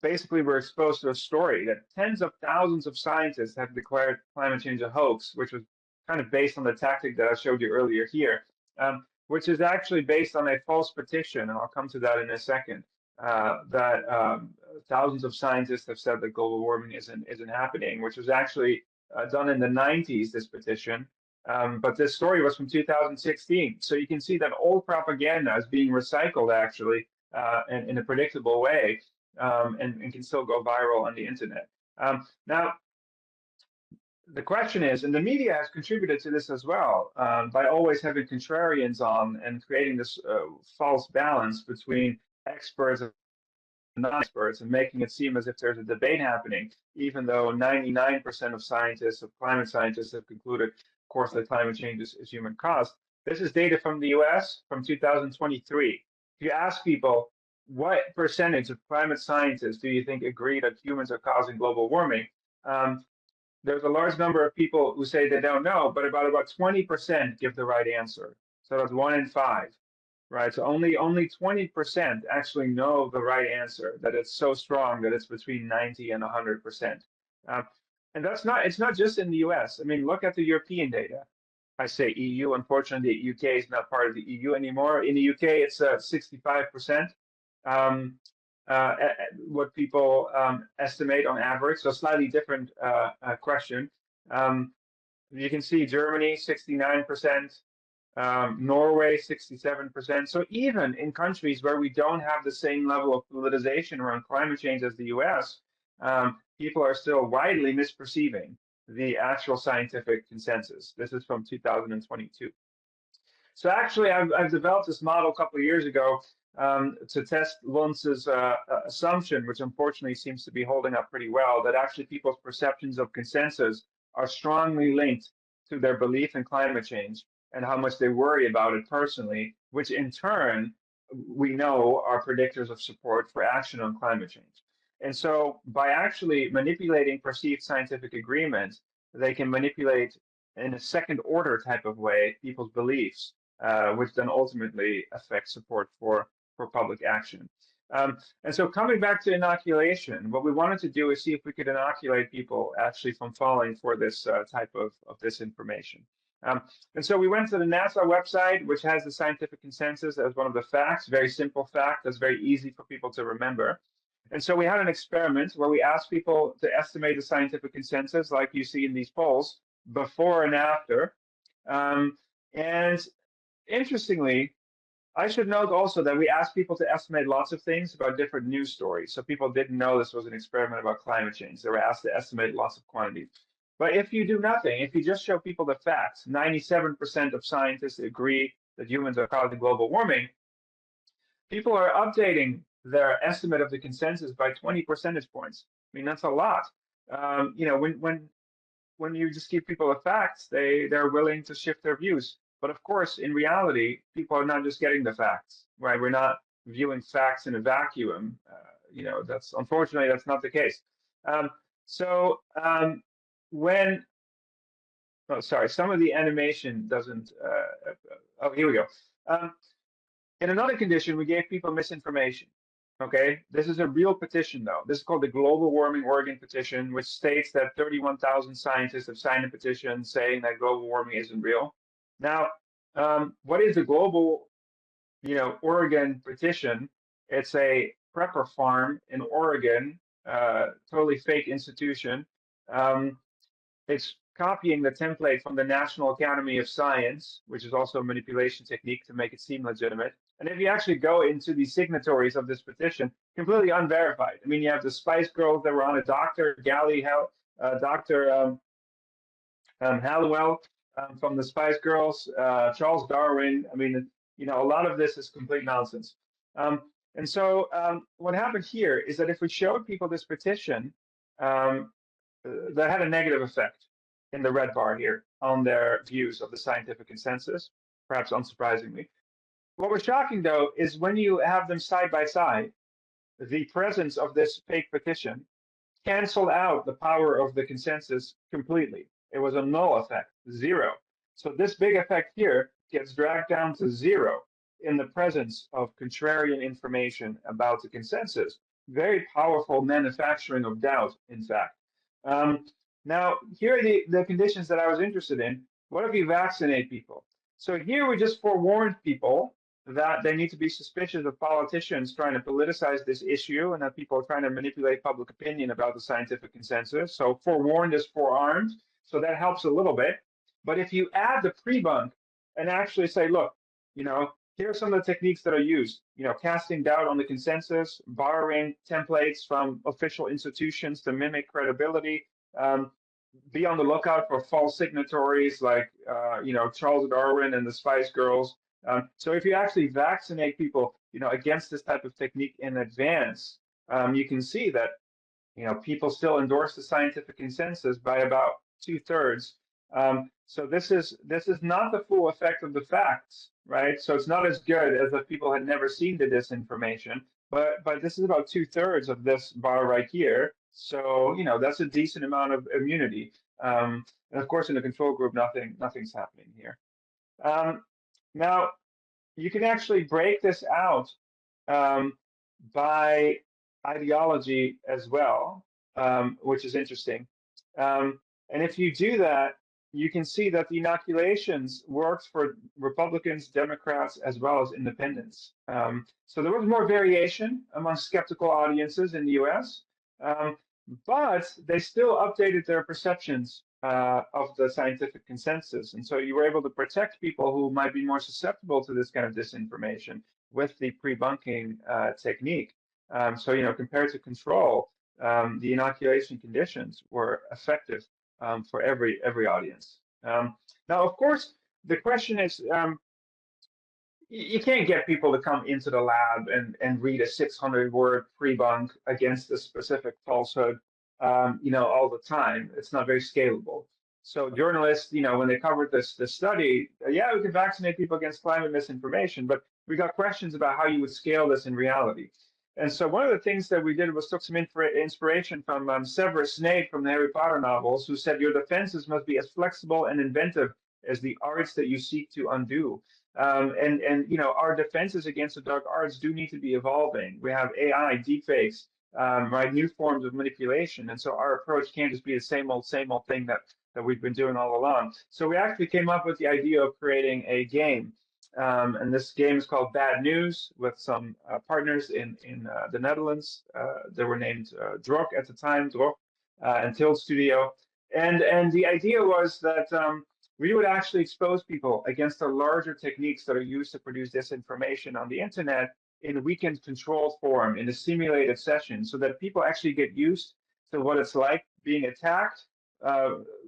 S3: basically were exposed to a story that tens of thousands of scientists have declared climate change a hoax, which was kind of based on the tactic that I showed you earlier here, which is actually based on a false petition, and I'll come to that in a second, that thousands of scientists have said that global warming isn't happening, which was actually done in the 90s, this petition. But this story was from 2016. So you can see that old propaganda is being recycled, actually, in a predictable way, and can still go viral on the internet. Now, the question is, and the media has contributed to this as well, by always having contrarians on and creating this false balance between experts and non-experts and making it seem as if there's a debate happening, even though 99% of scientists, of climate scientists, have concluded, of course, that climate change is human caused. This is data from the US from 2023. If you ask people, what percentage of climate scientists do you think agree that humans are causing global warming? There's a large number of people who say they don't know, but about 20% give the right answer. So that's 1 in 5, right? So only 20% actually know the right answer, that it's so strong that it's between 90 and 100%. And it's not just in the US. I mean, look at the European data. I say EU, unfortunately, the UK is not part of the EU anymore. In the UK, it's 65%. what people estimate on average. So slightly different question. You can see Germany 69%, Norway 67%. So even in countries where we don't have the same level of politicization around climate change as the US, people are still widely misperceiving the actual scientific consensus. This is from 2022. So actually, I've developed this model a couple of years ago to test Luntz's assumption, which unfortunately seems to be holding up pretty well, that actually people's perceptions of consensus are strongly linked to their belief in climate change and how much they worry about it personally, which in turn, we know are predictors of support for action on climate change. And so by actually manipulating perceived scientific agreement, they can manipulate in a second order type of way people's beliefs, which then ultimately affects support for public action. And so coming back to inoculation, what we wanted to do is see if we could inoculate people actually from falling for this type of disinformation. And so we went to the NASA website, which has the scientific consensus as one of the facts, very simple fact that's very easy for people to remember. And so we had an experiment where we asked people to estimate the scientific consensus, like you see in these polls, before and after. And interestingly, I should note also that we asked people to estimate lots of things about different news stories. So people didn't know this was an experiment about climate change. They were asked to estimate lots of quantities. But if you do nothing, if you just show people the facts, 97% of scientists agree that humans are causing global warming, people are updating their estimate of the consensus by 20 percentage points. I mean, that's a lot. You know, when you just give people the facts, they're willing to shift their views. But of course, in reality, people are not just getting the facts, right? We're not viewing facts in a vacuum. You know, unfortunately, that's not the case. Some of the animation doesn't. Oh, here we go. In another condition, we gave people misinformation. Okay, this is a real petition, though. This is called the Global Warming Oregon Petition, which states that 31,000 scientists have signed a petition saying that global warming isn't real. Now, what is the Global, Oregon Petition? It's a prepper farm in Oregon, totally fake institution. It's copying the template from the National Academy of Science, which is also a manipulation technique to make it seem legitimate. And if you actually go into the signatories of this petition, completely unverified. I mean, you have the Spice Girls that were on it, Dr. Halliwell from the Spice Girls, Charles Darwin. I mean, a lot of this is complete nonsense. And so what happened here is that if we showed people this petition, that had a negative effect in the red bar here on their views of the scientific consensus, perhaps unsurprisingly. What was shocking, though, is when you have them side by side, the presence of this fake petition canceled out the power of the consensus completely. It was a null effect, zero. So this big effect here gets dragged down to zero in the presence of contrarian information about the consensus. Very powerful manufacturing of doubt, in fact. Now, here are the conditions that I was interested in. What if you vaccinate people? So here we just forewarned people that they need to be suspicious of politicians trying to politicize this issue and that people are trying to manipulate public opinion about the scientific consensus. So forewarned is forearmed. So that helps a little bit. But if you add the pre-bunk and actually say, look, here are some of the techniques that are used, casting doubt on the consensus, borrowing templates from official institutions to mimic credibility, be on the lookout for false signatories like, Charles Darwin and the Spice Girls. So if you actually vaccinate people, against this type of technique in advance, you can see that, people still endorse the scientific consensus by about 2/3. So this is not the full effect of the facts, right? So it's not as good as if people had never seen the disinformation, but this is about 2/3 of this bar right here. So that's a decent amount of immunity. And of course, in the control group, nothing's happening here. Now, you can actually break this out by ideology as well, which is interesting. And if you do that, you can see that the inoculations worked for Republicans, Democrats, as well as independents. So there was more variation among skeptical audiences in the US, but they still updated their perceptions of the scientific consensus. And so you were able to protect people who might be more susceptible to this kind of disinformation with the pre-bunking technique. So, you know, compared to control, the inoculation conditions were effective for every audience. Now, of course, the question is, you can't get people to come into the lab and read a 600-word pre-bunk against a specific falsehood, you know, all the time. It's not very scalable. So journalists, you know, when they covered this study, yeah, we can vaccinate people against climate misinformation, but we got questions about how you would scale this in reality. And so one of the things that we did was took some inspiration from Severus Snape from the Harry Potter novels, who said your defenses must be as flexible and inventive as the arts that you seek to undo. And you know, our defenses against the dark arts do need to be evolving. We have AI, deepfakes, right, new forms of manipulation, and so our approach can't just be the same old thing that we've been doing all along. So we actually came up with the idea of creating a game. And this game is called Bad News, with some partners in the Netherlands. They were named Drok at the time, Drok, and Tilt Studio. And the idea was that we would actually expose people against the larger techniques that are used to produce disinformation on the internet in weakened controlled form in a simulated session, so that people actually get used to what it's like being attacked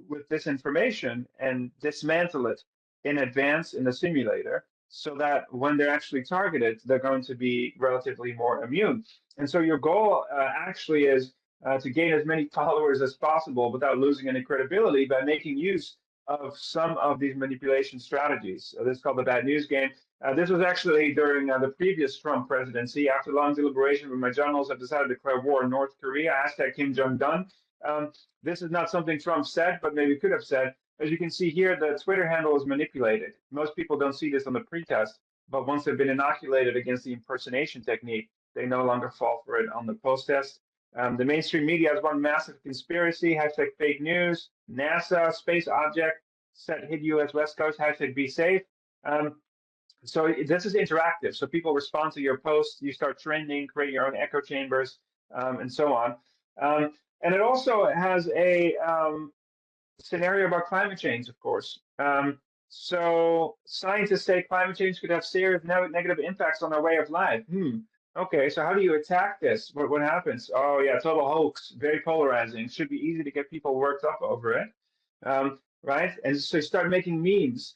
S3: with disinformation and dismantle it in advance in the simulator, so that when they're actually targeted, they're going to be relatively more immune. And so your goal actually is to gain as many followers as possible without losing any credibility by making use of some of these manipulation strategies. This is called the Bad News game. This was actually during the previous Trump presidency. After long deliberation with my generals, I've decided to declare war on North Korea, hashtag Kim Jong-un. This is not something Trump said, but maybe could have said. As you can see here, the Twitter handle is manipulated. Most people don't see this on the pretest, but once they've been inoculated against the impersonation technique, they no longer fall for it on the post-test. The mainstream media has one massive conspiracy, hashtag fake news, NASA, space object, set hit US West Coast, hashtag be safe. So this is interactive. So people respond to your posts, you start trending, create your own echo chambers, and so on. And it also has a scenario about climate change, of course. So scientists say climate change could have serious negative impacts on our way of life. Okay, so how do you attack this? What happens? Oh yeah, total hoax, very polarizing. Should be easy to get people worked up over it, right? And so you start making memes.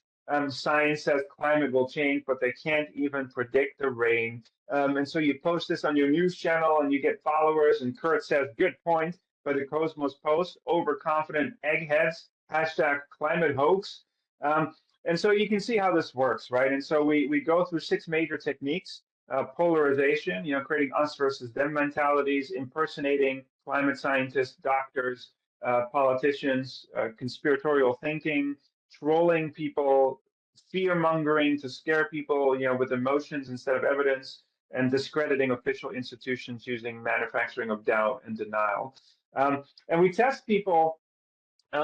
S3: Science says climate will change, but they can't even predict the rain. And so you post this on your news channel and you get followers, and Kurt says, good point, by the Cosmos Post, overconfident eggheads, hashtag climate hoax. And so you can see how this works, right? And so we go through 6 major techniques. Polarization, you know, creating us versus them mentalities, impersonating climate scientists, doctors, politicians, conspiratorial thinking, trolling people, fear mongering to scare people, you know, with emotions instead of evidence, and discrediting official institutions using manufacturing of doubt and denial. And we test people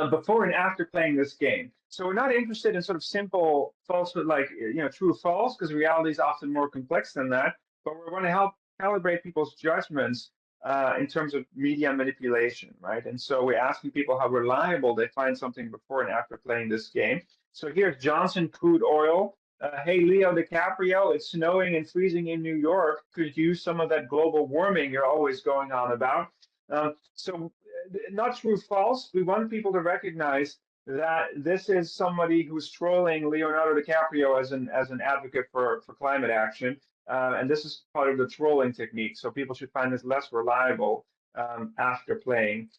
S3: before and after playing this game. So we're not interested in sort of simple falsehood, like, you know, true or false, because reality is often more complex than that. But we're going to help calibrate people's judgments in terms of media manipulation, right? And so we're asking people how reliable they find something before and after playing this game. So here's Johnson crude oil. Hey, Leo DiCaprio, it's snowing and freezing in New York. Could use some of that global warming you're always going on about. So not true, false. We want people to recognize that this is somebody who's trolling Leonardo DiCaprio as an advocate for climate action, and this is part of the trolling technique. So people should find this less reliable after playing.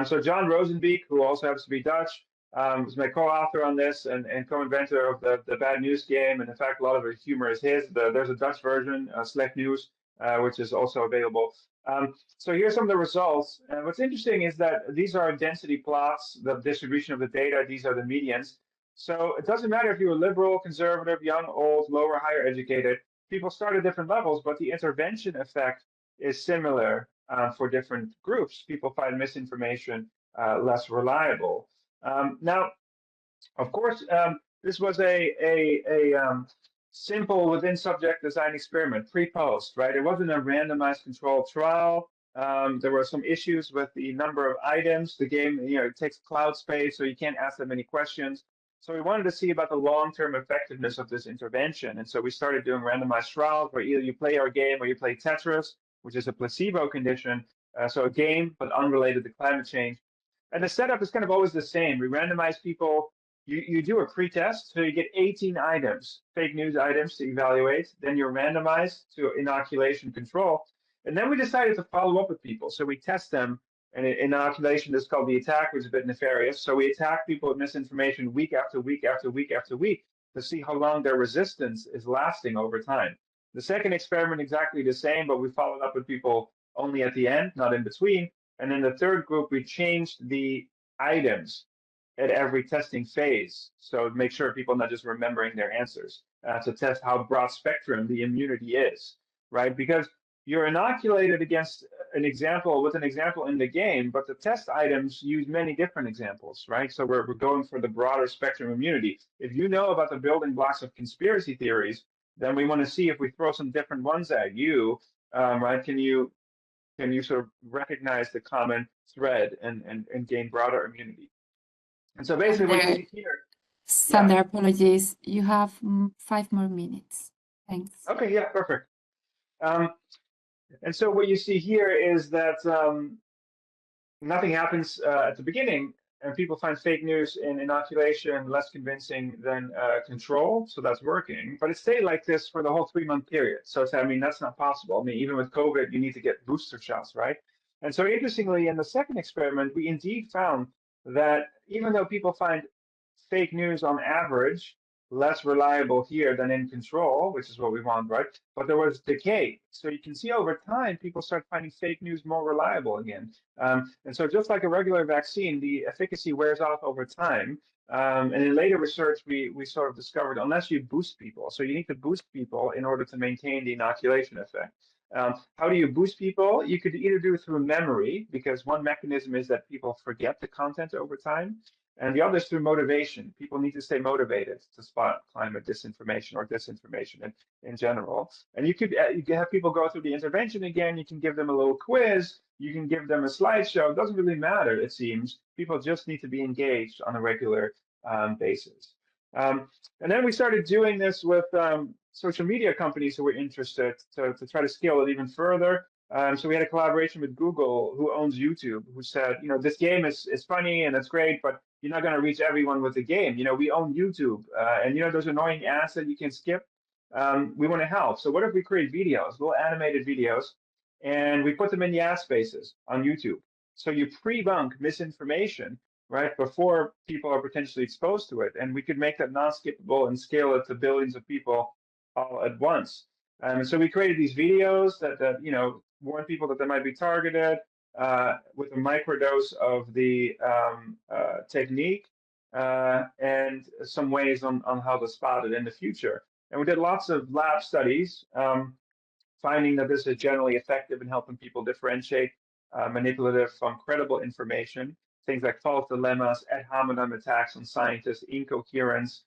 S3: So John Rosenbeek, who also happens to be Dutch, was my co-author on this and co-inventor of the Bad News game. And in fact, a lot of the humor is his. There's a Dutch version, Slecht News, which is also available. So here's some of the results. What's interesting is that these are density plots, the distribution of the data. These are the medians. So it doesn't matter if you're liberal, conservative, young, old, lower, higher educated. People start at different levels, but the intervention effect is similar for different groups. People find misinformation less reliable. Now, Of course, this was a simple within subject design experiment, pre-post, right? It wasn't a randomized controlled trial. There were some issues with the number of items. The game, it takes cloud space, so you can't ask that many questions. So we wanted to see about the long-term effectiveness of this intervention. And so we started doing randomized trials where either you play our game or you play Tetris, which is a placebo condition. So a game, but unrelated to climate change. And the setup is kind of always the same. We randomize people. You do a pre-test, so you get 18 items, fake news items to evaluate. Then you're randomized to inoculation control. And then we decided to follow up with people. So we test them, and inoculation is called the attack, which is a bit nefarious. So we attack people with misinformation week after week after week after week to see how long their resistance is lasting over time. The second experiment, exactly the same, but we followed up with people only at the end, not in between. And in the third group, we changed the items at every testing phase. So make sure people are not just remembering their answers to test how broad spectrum the immunity is, right? Because you're inoculated against an example with an example in the game, but the test items use many different examples, right? So we're going for the broader spectrum immunity. If you know about the building blocks of conspiracy theories, then we want to see if we throw some different ones at you, right? Can you sort of recognize the common thread and gain broader immunity? And so basically what you see here.
S4: Sander, apologies. You have 5 more minutes. Thanks.
S3: Okay, yeah, perfect. And so what you see here is that nothing happens at the beginning, and people find fake news in inoculation less convincing than control. So that's working, but it stayed like this for the whole 3-month period. So I mean, that's not possible. I mean, even with COVID, you need to get booster shots, right? And so interestingly, in the second experiment, we indeed found that even though people find fake news on average less reliable here than in control, which is what we want, right? But there was decay. So you can see over time, people start finding fake news more reliable again. And so just like a regular vaccine, the efficacy wears off over time. And in later research, we sort of discovered, unless you boost people, so you need to boost people in order to maintain the inoculation effect. How do you boost people? You could either do it through memory, because one mechanism is that people forget the content over time. And the other is through motivation. People need to stay motivated to spot climate disinformation or disinformation in general. And you could have people go through the intervention again. You can give them a little quiz. You can give them a slideshow. It doesn't really matter, it seems. People just need to be engaged on a regular basis. And then we started doing this with social media companies who were interested to try to scale it even further. So we had a collaboration with Google, who owns YouTube, who said, this game is funny and it's great, but you're not going to reach everyone with the game. We own YouTube, and those annoying ads that you can skip. We want to help. So what if we create videos, little animated videos, and we put them in the ad spaces on YouTube? So you pre-bunk misinformation, right, before people are potentially exposed to it, and we could make that non-skippable and scale it to billions of people all at once. So we created these videos that warn people that they might be targeted with a microdose of the technique and some ways on how to spot it in the future. And we did lots of lab studies, finding that this is generally effective in helping people differentiate manipulative from credible information, things like false dilemmas, ad hominem attacks on scientists, incoherence.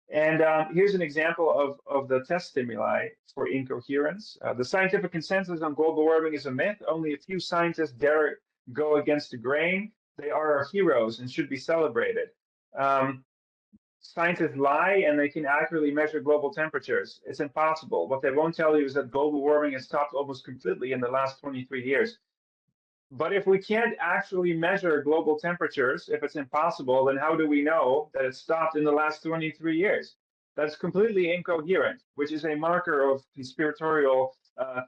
S3: Here's an example of the test stimuli for incoherence. The scientific consensus on global warming is a myth. Only a few scientists dare go against the grain. They are our heroes and should be celebrated. Scientists lie, and they can accurately measure global temperatures. It's impossible. What they won't tell you is that global warming has stopped almost completely in the last 23 years. But if we can't actually measure global temperatures, if it's impossible, then how do we know that it stopped in the last 23 years? That's completely incoherent, which is a marker of conspiratorial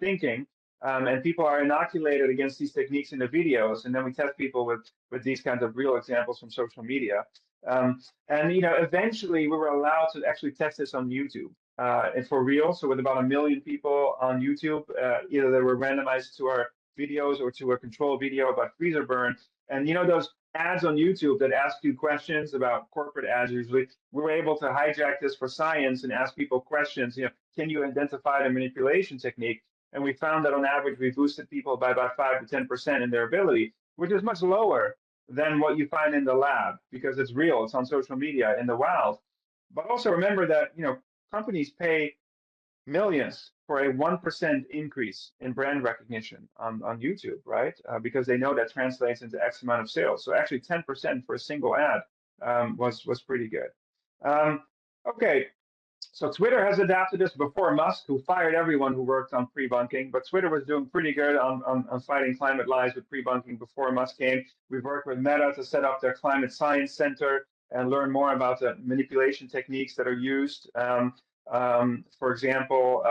S3: thinking. And people are inoculated against these techniques in the videos, and then we test people with these kinds of real examples from social media. And eventually we were allowed to actually test this on YouTube, and for real. So with about 1 million people on YouTube, either they were randomized to our videos or to a control video about freezer burn. And those ads on YouTube that ask you questions about corporate ads, usually we were able to hijack this for science and ask people questions. Can you identify the manipulation technique? And we found that on average we boosted people by about 5 to 10% in their ability, which is much lower than what you find in the lab, because it's real, it's on social media in the wild. But also remember that, you know, companies pay millions for a 1% increase in brand recognition on YouTube, right? Because they know that translates into X amount of sales. So actually 10% for a single ad was pretty good. Okay, so Twitter has adapted this before Musk, who fired everyone who worked on pre-bunking, but Twitter was doing pretty good on fighting climate lies with pre-bunking before Musk came. We've worked with Meta to set up their climate science center and learn more about the manipulation techniques that are used, for example,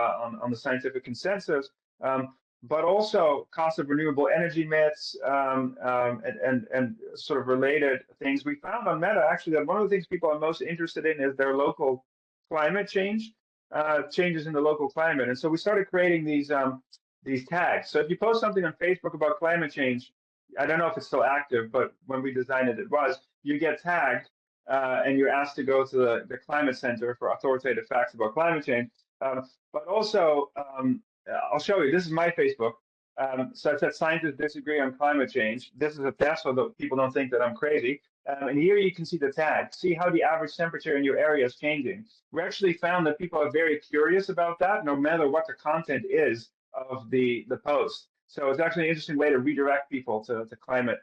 S3: on the scientific consensus, but also cost of renewable energy myths and sort of related things. We found on Meta actually that one of the things people are most interested in is their local climate change, changes in the local climate. And so we started creating these tags. So if you post something on Facebook about climate change, I don't know if it's still active, but when we designed it, it was, you get tagged and you're asked to go to the Climate Center for authoritative facts about climate change. But also, I'll show you, this is my Facebook. So it said scientists disagree on climate change. This is a test so that people don't think that I'm crazy. And here you can see the tag. See how the average temperature in your area is changing. We actually found that people are very curious about that, no matter what the content is of the post. So it's actually an interesting way to redirect people to climate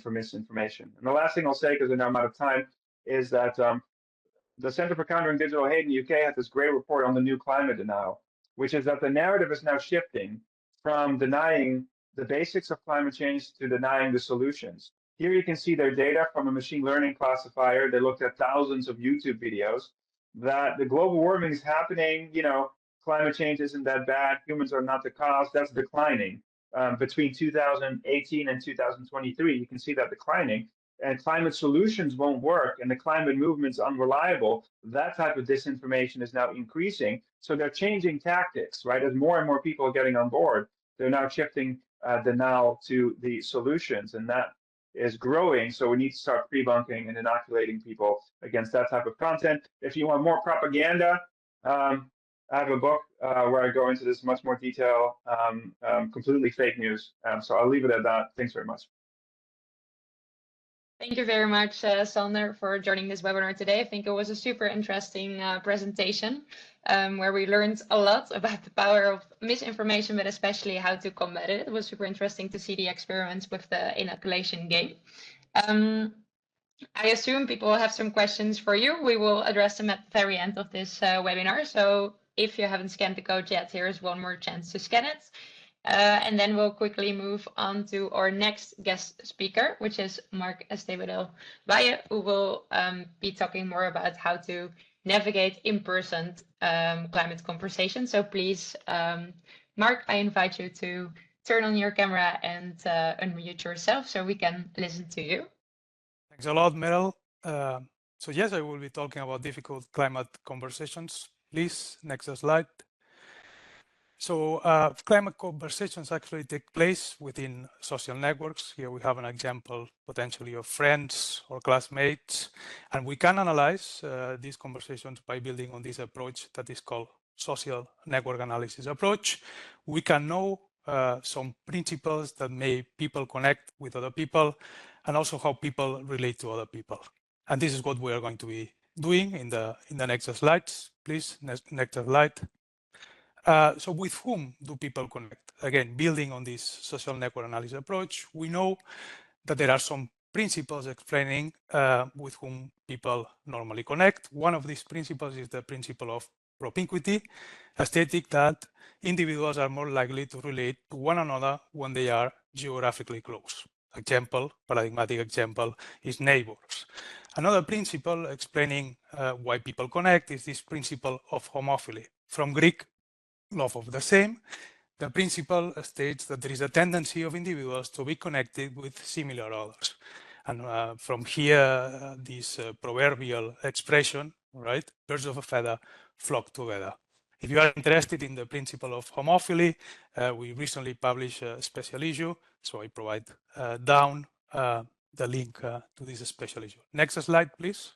S3: misinformation. And the last thing I'll say, because I know I'm out of time, is that the Center for Countering Digital Hate in the UK had this great report on the new climate denial, which is that the narrative is now shifting from denying the basics of climate change to denying the solutions. Here you can see their data from a machine learning classifier. They looked at thousands of YouTube videos that the global warming is happening, you know, climate change isn't that bad, humans are not the cause, that's declining. Between 2018 and 2023, you can see that declining. And climate solutions won't work, and the climate movement's unreliable. That type of disinformation is now increasing. So they're changing tactics, right? As more and more people are getting on board, they're now shifting denial to the solutions, and that is growing. So we need to start pre-bunking and inoculating people against that type of content. If you want more propaganda, I have a book where I go into this much more detail, completely fake news. So I'll leave it at that. Thanks very much.
S1: Thank you very much, Sander, for joining this webinar today. I think it was a super interesting presentation where we learned a lot about the power of misinformation, but especially how to combat it. It was super interesting to see the experiments with the inoculation game. I assume people have some questions for you. We will address them at the very end of this webinar. So if you haven't scanned the code yet, here's one more chance to scan it. And then we'll quickly move on to our next guest speaker, which is Mark Estebedel-Valle, who will be talking more about how to navigate in-person climate conversations. So please, Mark, I invite you to turn on your camera and unmute yourself so we can listen to you.
S5: Thanks a lot, Meryl. So yes, I will be talking about difficult climate conversations. Please, next slide. So climate conversations actually take place within social networks. Here we have an example potentially of friends or classmates, and we can analyze these conversations by building on this approach that is called social network analysis approach. We can know some principles that make people connect with other people and also how people relate to other people. And this is what we are going to be doing in the next slides. Please, next slide. So with whom do people connect? Again, building on this social network analysis approach, we know that there are some principles explaining with whom people normally connect. One of these principles is the principle of propinquity, a statement that individuals are more likely to relate to one another when they are geographically close. Example, paradigmatic example, is neighbors. Another principle explaining why people connect is this principle of homophily. From Greek, love of the same, the principle states that there is a tendency of individuals to be connected with similar others. And from here, this proverbial expression, right? Birds of a feather flock together. If you are interested in the principle of homophily, we recently published a special issue, so I provide down the link to this special issue. Next slide, please.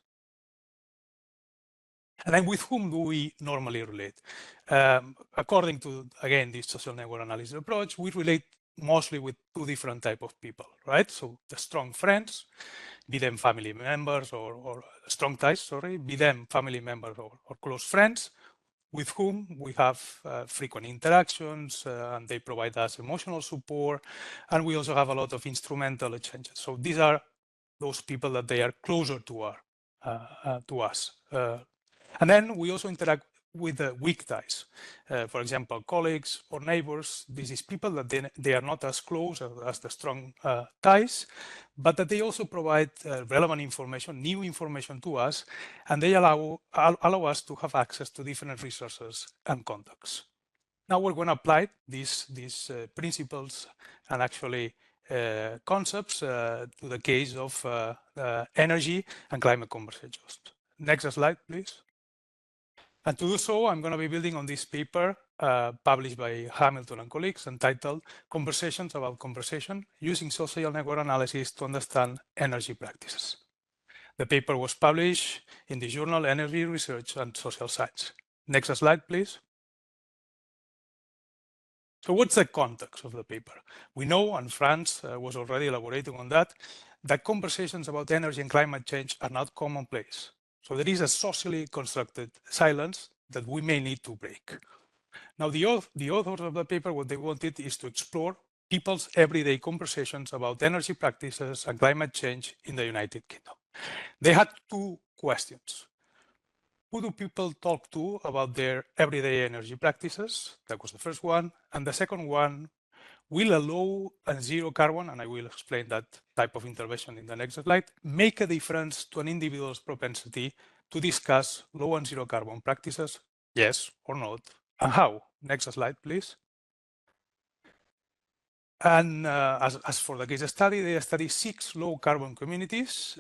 S5: And then with whom do we normally relate? According to, again, this social network analysis approach, we relate mostly with two different type of people, right? So the strong friends, be them family members or strong ties, sorry, be them family members or close friends, with whom we have frequent interactions and they provide us emotional support. And we also have a lot of instrumental exchanges. So these are those people that they are closer to us. And then we also interact with the weak ties. For example, colleagues or neighbors. This is people that they are not as close as the strong ties, but that they also provide relevant information, new information to us, and they allow us to have access to different resources and contacts. Now we're going to apply these principles and actually concepts to the case of energy and climate conversations. Next slide, please. And to do so, I'm going to be building on this paper published by Hamilton and colleagues entitled Conversations About Conversation, Using Social Network Analysis to Understand Energy Practices. The paper was published in the journal Energy Research and Social Science. Next slide, please. So what's the context of the paper? We know, and France was already elaborating on that conversations about energy and climate change are not commonplace. So there is a socially constructed silence that we may need to break. Now, the authors of the paper, what they wanted is to explore people's everyday conversations about energy practices and climate change in the United Kingdom. They had two questions. Who do people talk to about their everyday energy practices? That was the first one. And the second one, will a low and zero carbon, and I will explain that type of intervention in the next slide, make a difference to an individual's propensity to discuss low and zero carbon practices? Yes or not? And how? Next slide, please. And as for the case study, they study 6 low carbon communities,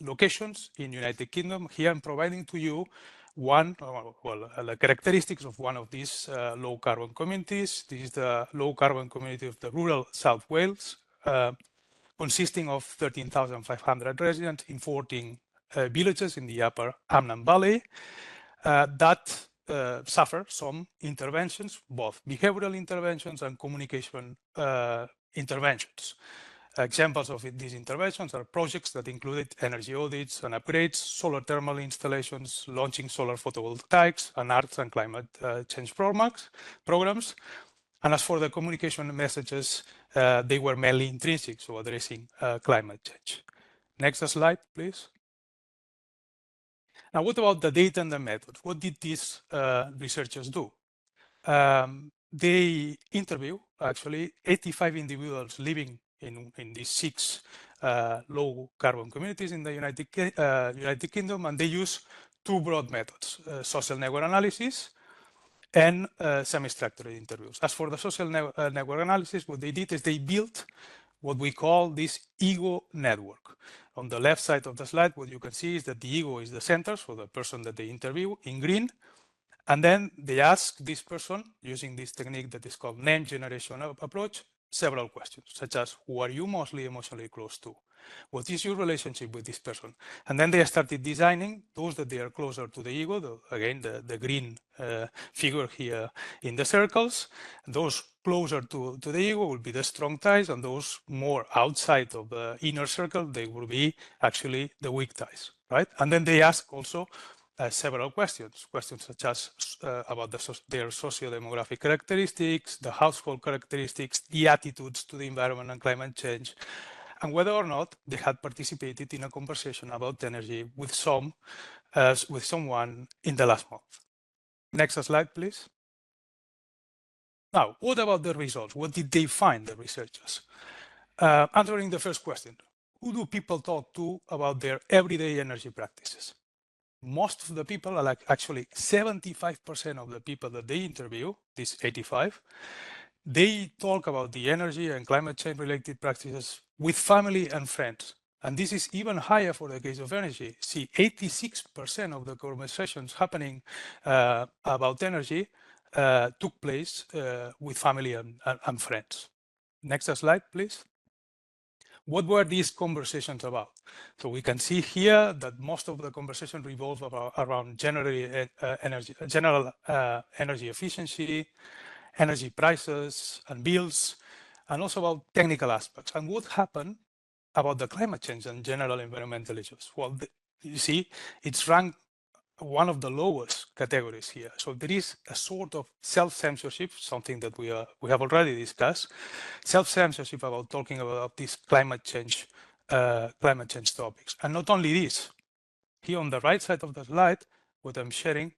S5: locations in United Kingdom. Here I'm providing to you the characteristics of one of these low carbon communities. This is the low carbon community of the rural South Wales, consisting of 13,500 residents in 14 villages in the upper Amnan Valley that suffer some interventions, both behavioral interventions and communication interventions. Examples of these interventions are projects that included energy audits and upgrades, solar thermal installations, launching solar photovoltaics, and arts and climate change programs. And as for the communication messages, they were mainly intrinsic, so addressing climate change. Next slide, please. Now, what about the data and the methods? What did these researchers do? They interview actually 85 individuals living in these 6 low carbon communities in the United Kingdom, and they use 2 broad methods, social network analysis and semi-structured interviews. As for the social network analysis, what they did is they built what we call this ego network. On the left side of the slide, what you can see is that the ego is the center, so the person that they interview in green. And then they ask this person, using this technique that is called name generation approach, several questions, such as, who are you mostly emotionally close to? What is your relationship with this person? And then they started designing those that they are closer to the ego, again, the green figure here in the circles. Those closer to the ego will be the strong ties, and those more outside of the inner circle, they will be actually the weak ties, right? And then they ask also several questions such as about their socio-demographic characteristics, the household characteristics, the attitudes to the environment and climate change, and whether or not they had participated in a conversation about energy with someone in the last month. Next slide, please. Now, what about the results? What did they find, the researchers? Answering the first question, who do people talk to about their everyday energy practices? Most of the people, like actually 75% of the people that they interview, these 85, they talk about the energy and climate change related practices with family and friends. And this is even higher for the case of energy. See, 86% of the conversations happening about energy took place with family and friends. Next slide, please. What were these conversations about? So we can see here that most of the conversation revolved around general energy efficiency, energy prices and bills, and also about technical aspects and what happened about the climate change and general environmental issues. Well, you see, it's ranked one of the lowest categories here. So there is a sort of self-censorship, something that we have already discussed, self-censorship about talking about these climate change topics. And not only this, here on the right side of the slide, what I'm sharing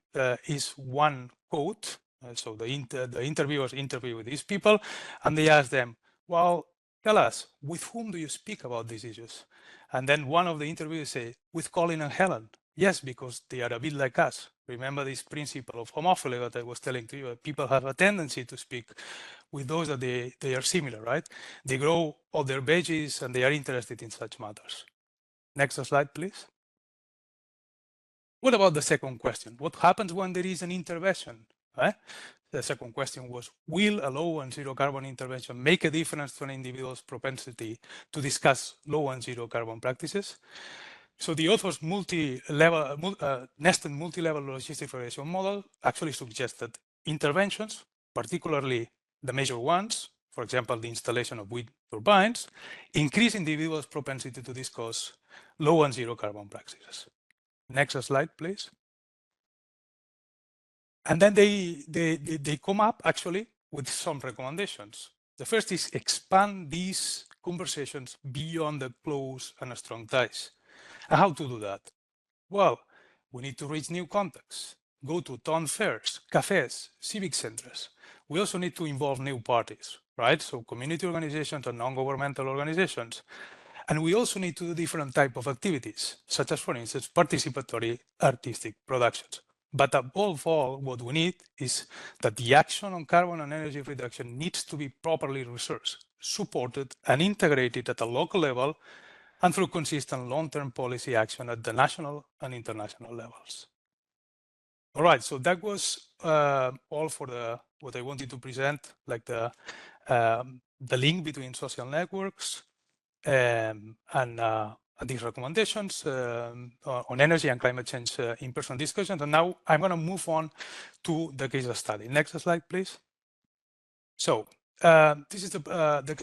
S5: is one quote. So the interviewers interview with these people, and they ask them, well, tell us, with whom do you speak about these issues? And then one of the interviewers say, with Colin and Helen. Yes, because they are a bit like us. Remember this principle of homophily that I was telling to you. People have a tendency to speak with those that they are similar, right? They grow all their veggies and they are interested in such matters. Next slide, please. What about the second question? What happens when there is an intervention? The second question was, will a low and zero carbon intervention make a difference to an individual's propensity to discuss low and zero carbon practices? So the author's nested multi-level logistic regression model actually suggests that interventions, particularly the major ones, for example, the installation of wind turbines, increase individuals' propensity to discuss low and zero carbon practices. Next slide, please. And then they come up actually with some recommendations. The first is expand these conversations beyond the close and strong ties. And how to do that? Well, we need to reach new contexts, go to town fairs, cafes, civic centers. We also need to involve new parties, right? So community organizations and non-governmental organizations. And we also need to do different types of activities, such as, for instance, participatory artistic productions. But above all, what we need is that the action on carbon and energy reduction needs to be properly researched, supported, and integrated at a local level and through consistent long-term policy action at the national and international levels. All right, so that was all for what I wanted to present, like the link between social networks and these recommendations on energy and climate change in-person discussions. And now I'm going to move on to the case study. Next slide, please. So this is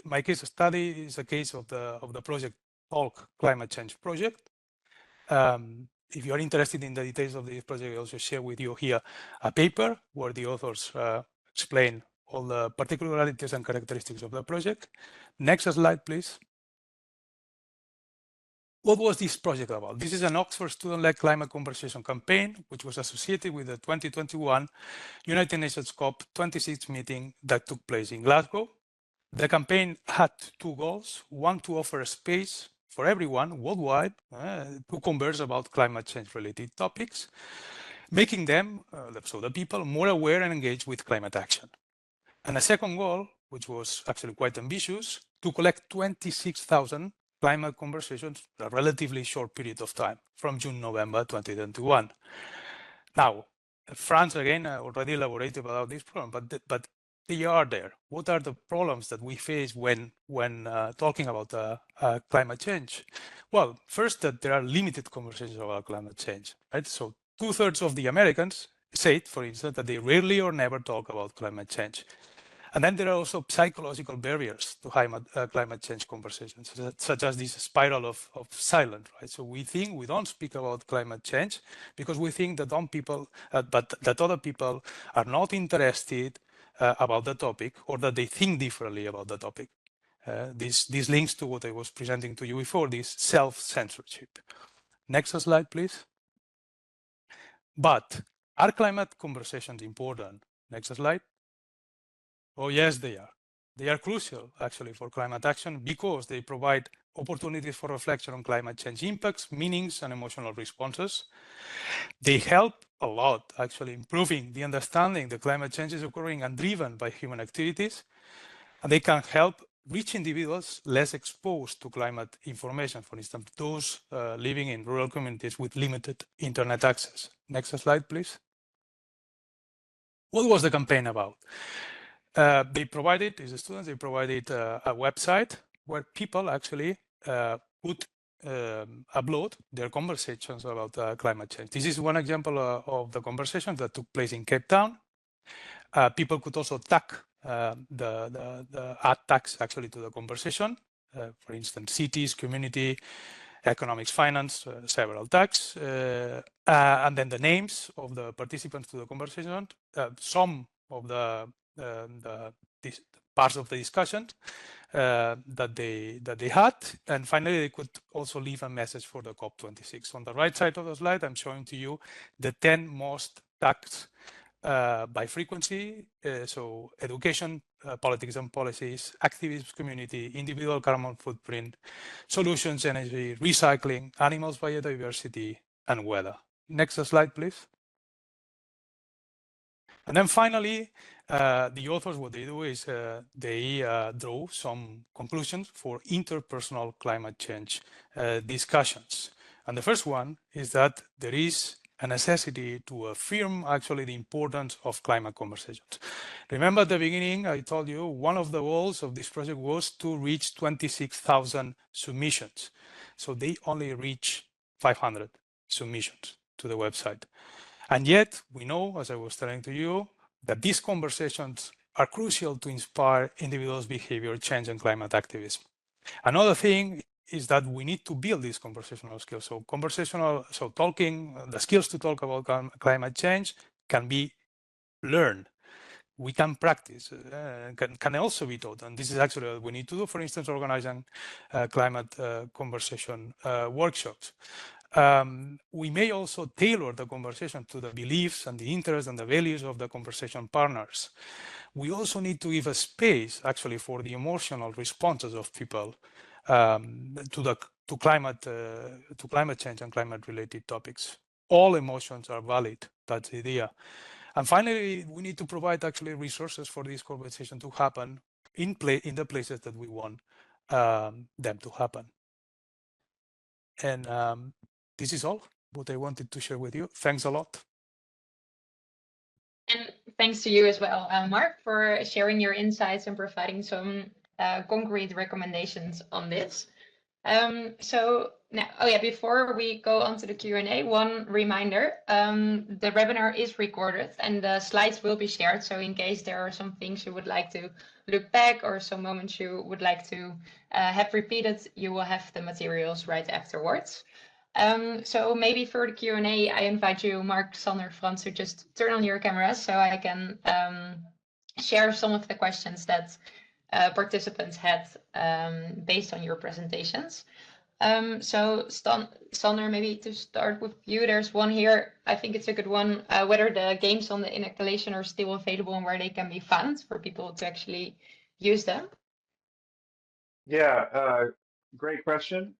S5: my case study is a case of the project Talk Climate Change project. If you are interested in the details of this project, I also share with you here a paper where the authors explain all the particularities and characteristics of the project. Next slide, please. What was this project about? This is an Oxford student-led climate conversation campaign, which was associated with the 2021 United Nations COP26 meeting that took place in Glasgow. The campaign had two goals. One, to offer a space for everyone worldwide to converse about climate change-related topics, making them, so the people, more aware and engaged with climate action. And a second goal, which was actually quite ambitious, to collect 26,000 climate conversations in a relatively short period of time, from June-November 2021. Now, France, again, already elaborated about this problem, but they are there. What are the problems that we face when talking about climate change? Well, first, that there are limited conversations about climate change, right? So 2/3 of the Americans said, for instance, that they rarely or never talk about climate change. And then there are also psychological barriers to climate change conversations, such as this spiral of silence, right? So we think we don't speak about climate change because we think that that other people are not interested about the topic, or that they think differently about the topic. This links to what I was presenting to you before, this self-censorship. Next slide, please. But are climate conversations important? Next slide. Oh, yes, they are. They are crucial, actually, for climate action because they provide opportunities for reflection on climate change impacts, meanings, and emotional responses. They help a lot, actually, improving the understanding that climate change is occurring and driven by human activities. And they can help reach individuals less exposed to climate information, for instance, those living in rural communities with limited internet access. Next slide, please. What was the campaign about? They provided, as students, they provided a website where people actually would upload their conversations about climate change. This is one example of the conversation that took place in Cape Town. People could also tag the add tags actually to the conversation. For instance, cities, community, economics, finance, several tags, and then the names of the participants to the conversation, some of the parts of the discussion that they had, and finally they could also leave a message for the COP26. On the right side of the slide, I'm showing to you the 10 most tags by frequency, so education, politics and policies, activism, community, individual carbon footprint, solutions, energy, recycling, animals, biodiversity, and weather. Next slide, please. And then finally, the authors, what they do is they draw some conclusions for interpersonal climate change discussions. And the first one is that there is a necessity to affirm actually the importance of climate conversations. Remember at the beginning, I told you one of the goals of this project was to reach 26,000 submissions. So they only reach 500 submissions to the website. And yet we know, as I was telling to you, that these conversations are crucial to inspire individuals' behavior change and climate activism. Another thing is that we need to build these conversational skills. So talking, the skills to talk about climate change can be learned. We can practice, can also be taught. And this is actually what we need to do, for instance, organizing climate conversation workshops. We may also tailor the conversation to the beliefs and the interests and the values of the conversation partners. We also need to give a space actually for the emotional responses of people to climate change and climate related topics. All emotions are valid. That's the idea. And finally, we need to provide actually resources for this conversation to happen in the places that we want them to happen. And this is all what I wanted to share with you. Thanks a lot.
S1: And thanks to you as well, Mark, for sharing your insights and providing some concrete recommendations on this. So now, before we go on to the Q&A, one reminder, the webinar is recorded and the slides will be shared. So in case there are some things you would like to look back or some moments you would like to have repeated, you will have the materials right afterwards. So maybe for the Q&A, I invite you, Mark, Sander, Frans, to just turn on your cameras so I can share some of the questions that participants had based on your presentations. So Sander, maybe to start with you, there's one here. I think it's a good one, whether the games on the inoculation are still available and where they can be found for people to actually use them.
S3: Yeah, great question.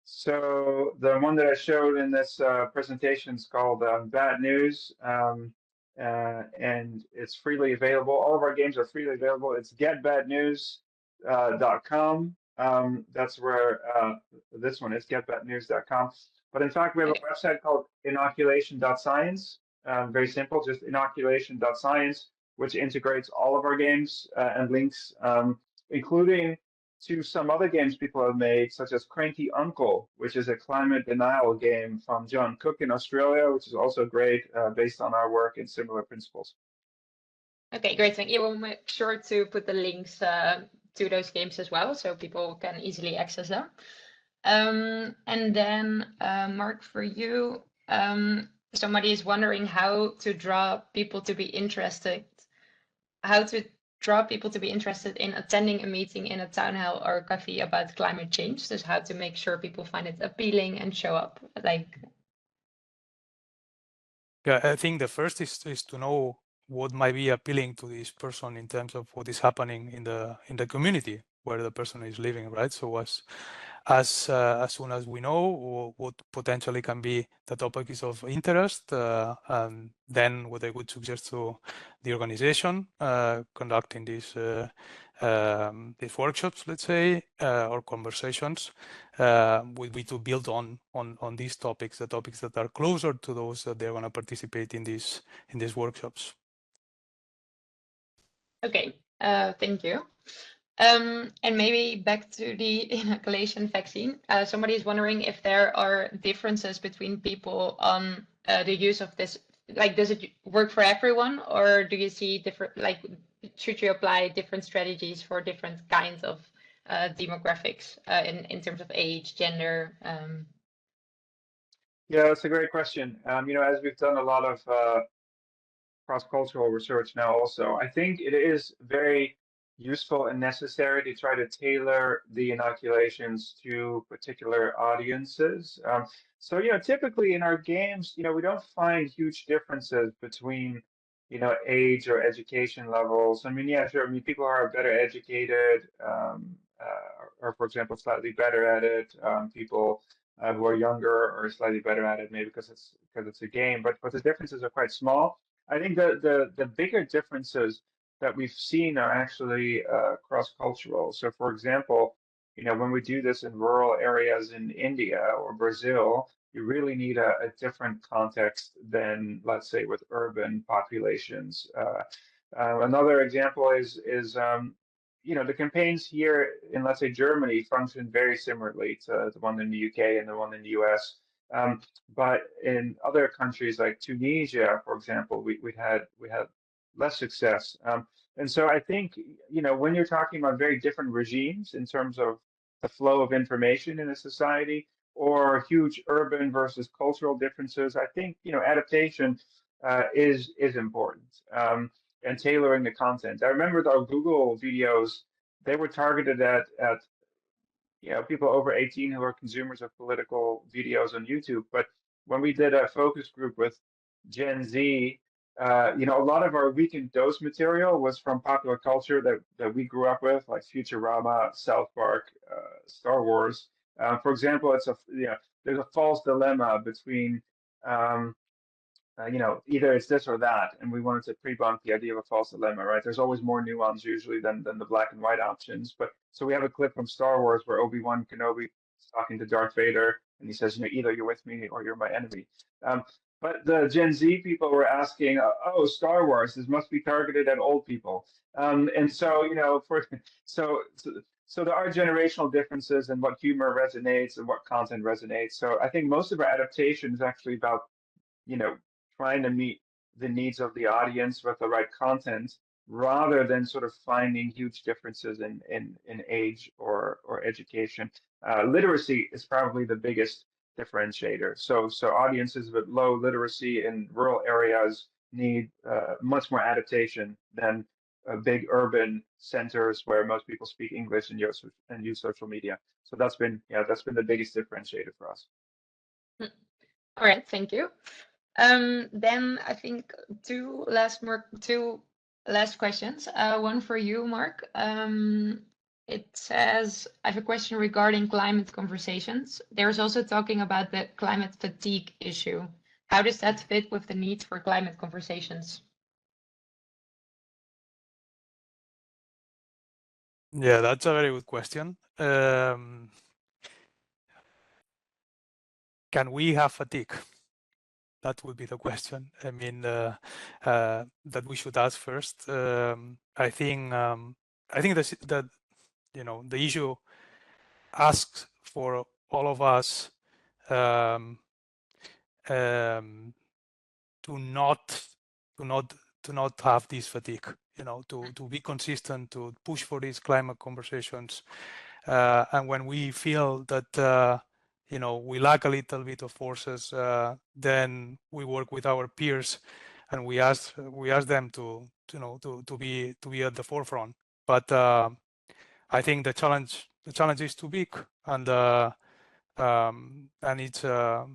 S3: So the one that I showed in this presentation is called Bad News, and it's freely available. All of our games are freely available. It's getbadnews.com. That's where this one is, getbadnews.com. But in fact, we have a website called inoculation.science. Very simple, just inoculation.science, which integrates all of our games and links, including to some other games people have made, such as Cranky Uncle, which is a climate denial game from John Cook in Australia, which is also great, based on our work and similar principles.
S1: Okay, great. Thank you. We'll make sure to put the links to those games as well, so people can easily access them. And then, Mark, for you, somebody is wondering how to draw people to be interested, in attending a meeting in a town hall or cafe about climate change. Just how to make sure people find it appealing and show up.
S5: Yeah, I think the first is to know what might be appealing to this person in terms of what is happening in the community where the person is living, right? So as soon as we know what potentially can be the topics of interest, and then what I would suggest to the organization conducting these workshops, let's say, or conversations, would be to build on these topics, the topics that are closer to those that they're going to participate in these workshops.
S1: Okay, thank you. And maybe back to the inoculation vaccine. Somebody is wondering if there are differences between people on the use of this. Like, does it work for everyone, or do you see different? Like, should you apply different strategies for different kinds of demographics in terms of age, gender?
S3: Yeah, that's a great question. As we've done a lot of cross-cultural research now also, I think it is very useful and necessary to try to tailor the inoculations to particular audiences. So, typically in our games, we don't find huge differences between, age or education levels. I mean, yeah, sure. I mean, people are better educated, or for example, slightly better at it. People who are younger are slightly better at it, maybe because it's a game. But the differences are quite small. I think the bigger differences that we've seen are actually cross-cultural. So, for example, when we do this in rural areas in India or Brazil, you really need a different context than, let's say, with urban populations. Another example is the campaigns here in, let's say, Germany function very similarly to the one in the UK and the one in the US. But in other countries like Tunisia, for example, we had less success. And so I think, when you're talking about very different regimes in terms of the flow of information in a society, or huge urban versus cultural differences, I think, adaptation is important, and tailoring the content. I remember our Google videos, they were targeted at people over 18 who are consumers of political videos on YouTube. But when we did a focus group with Gen Z, a lot of our weekend dose material was from popular culture that we grew up with, like Futurama, South Park, Star Wars. For example, there's a false dilemma between either it's this or that, and we wanted to pre-bunk the idea of a false dilemma, right? There's always more nuance usually than the black and white options. But so we have a clip from Star Wars where Obi-Wan Kenobi is talking to Darth Vader, and he says, either you're with me or you're my enemy. But the Gen Z people were asking, oh, Star Wars, this must be targeted at old people. And so, so there are generational differences in what humor resonates and what content resonates. So I think most of our adaptation is actually about, trying to meet the needs of the audience with the right content, rather than sort of finding huge differences in age or education. Literacy is probably the biggest differentiator. So audiences with low literacy in rural areas need much more adaptation than big urban centers where most people speak English and use social media. So that's been the biggest differentiator for us.
S1: All right, thank you. Then I think two last questions. One for you, Mark. It says, I have a question regarding climate conversations. There's also talking about the climate fatigue issue. How does that fit with the need for climate conversations?
S5: Yeah, that's a very good question. Can we have fatigue? That would be the question. I mean, that we should ask first. I think that the issue asks for all of us to not have this fatigue. To be consistent, to push for these climate conversations, and when we feel that we lack a little bit of forces, then we work with our peers, and we ask them to be at the forefront. But I think the challenge is too big, and it's a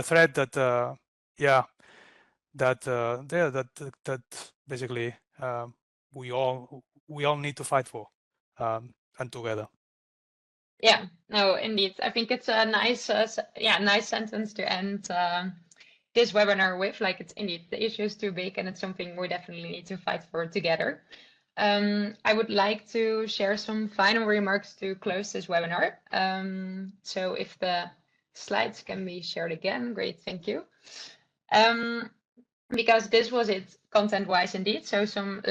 S5: threat that that basically we all need to fight for, and together.
S1: Yeah, no, indeed. I think it's a nice, nice sentence to end this webinar with. Like, it's indeed, the issue is too big, and it's something we definitely need to fight for together. I would like to share some final remarks to close this webinar. So if the slides can be shared again, great, thank you. Because this was it content-wise indeed. So some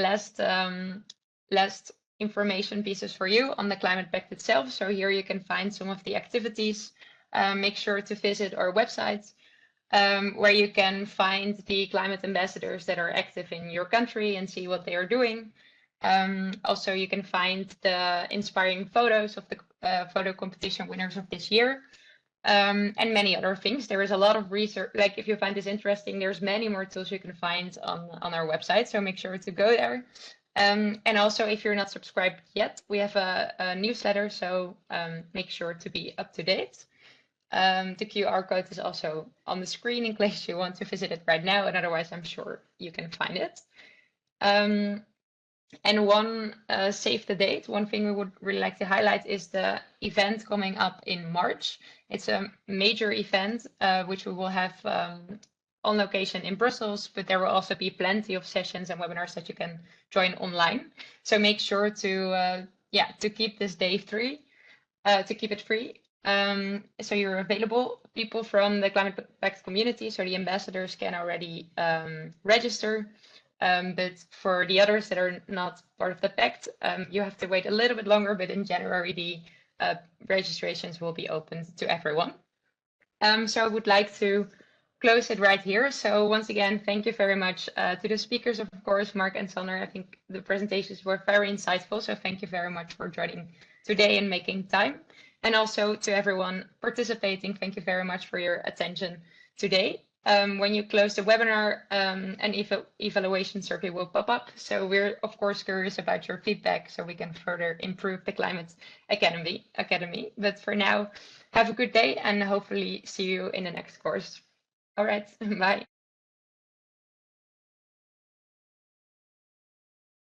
S1: last information pieces for you on the Climate Pact itself. So here you can find some of the activities. Make sure to visit our website, where you can find the climate ambassadors that are active in your country and see what they are doing. Also, you can find the inspiring photos of the photo competition winners of this year, and many other things. There is a lot of research. Like, if you find this interesting, there's many more tools you can find on our website. So make sure to go there. And also, if you're not subscribed yet, we have a newsletter. So make sure to be up to date. The QR code is also on the screen in case you want to visit it right now, and otherwise I'm sure you can find it. And one save the date, one thing we would really like to highlight is the event coming up in March. It's a major event which we will have on location in Brussels, but there will also be plenty of sessions and webinars that you can join online. So make sure to keep this day free, to keep it free. So you're available. People from the Climate Pact community, so the ambassadors, can already register. But for the others that are not part of the pact, you have to wait a little bit longer, but in January, the registrations will be opened to everyone. So I would like to close it right here. So once again, thank you very much to the speakers, of course, Mark and Sander. I think the presentations were very insightful. So thank you very much for joining today and making time. And also to everyone participating, thank you very much for your attention today. When you close the webinar, an evaluation survey will pop up. So we're, of course, curious about your feedback so we can further improve the Climate Academy. But for now, have a good day and hopefully see you in the next course. All right, bye.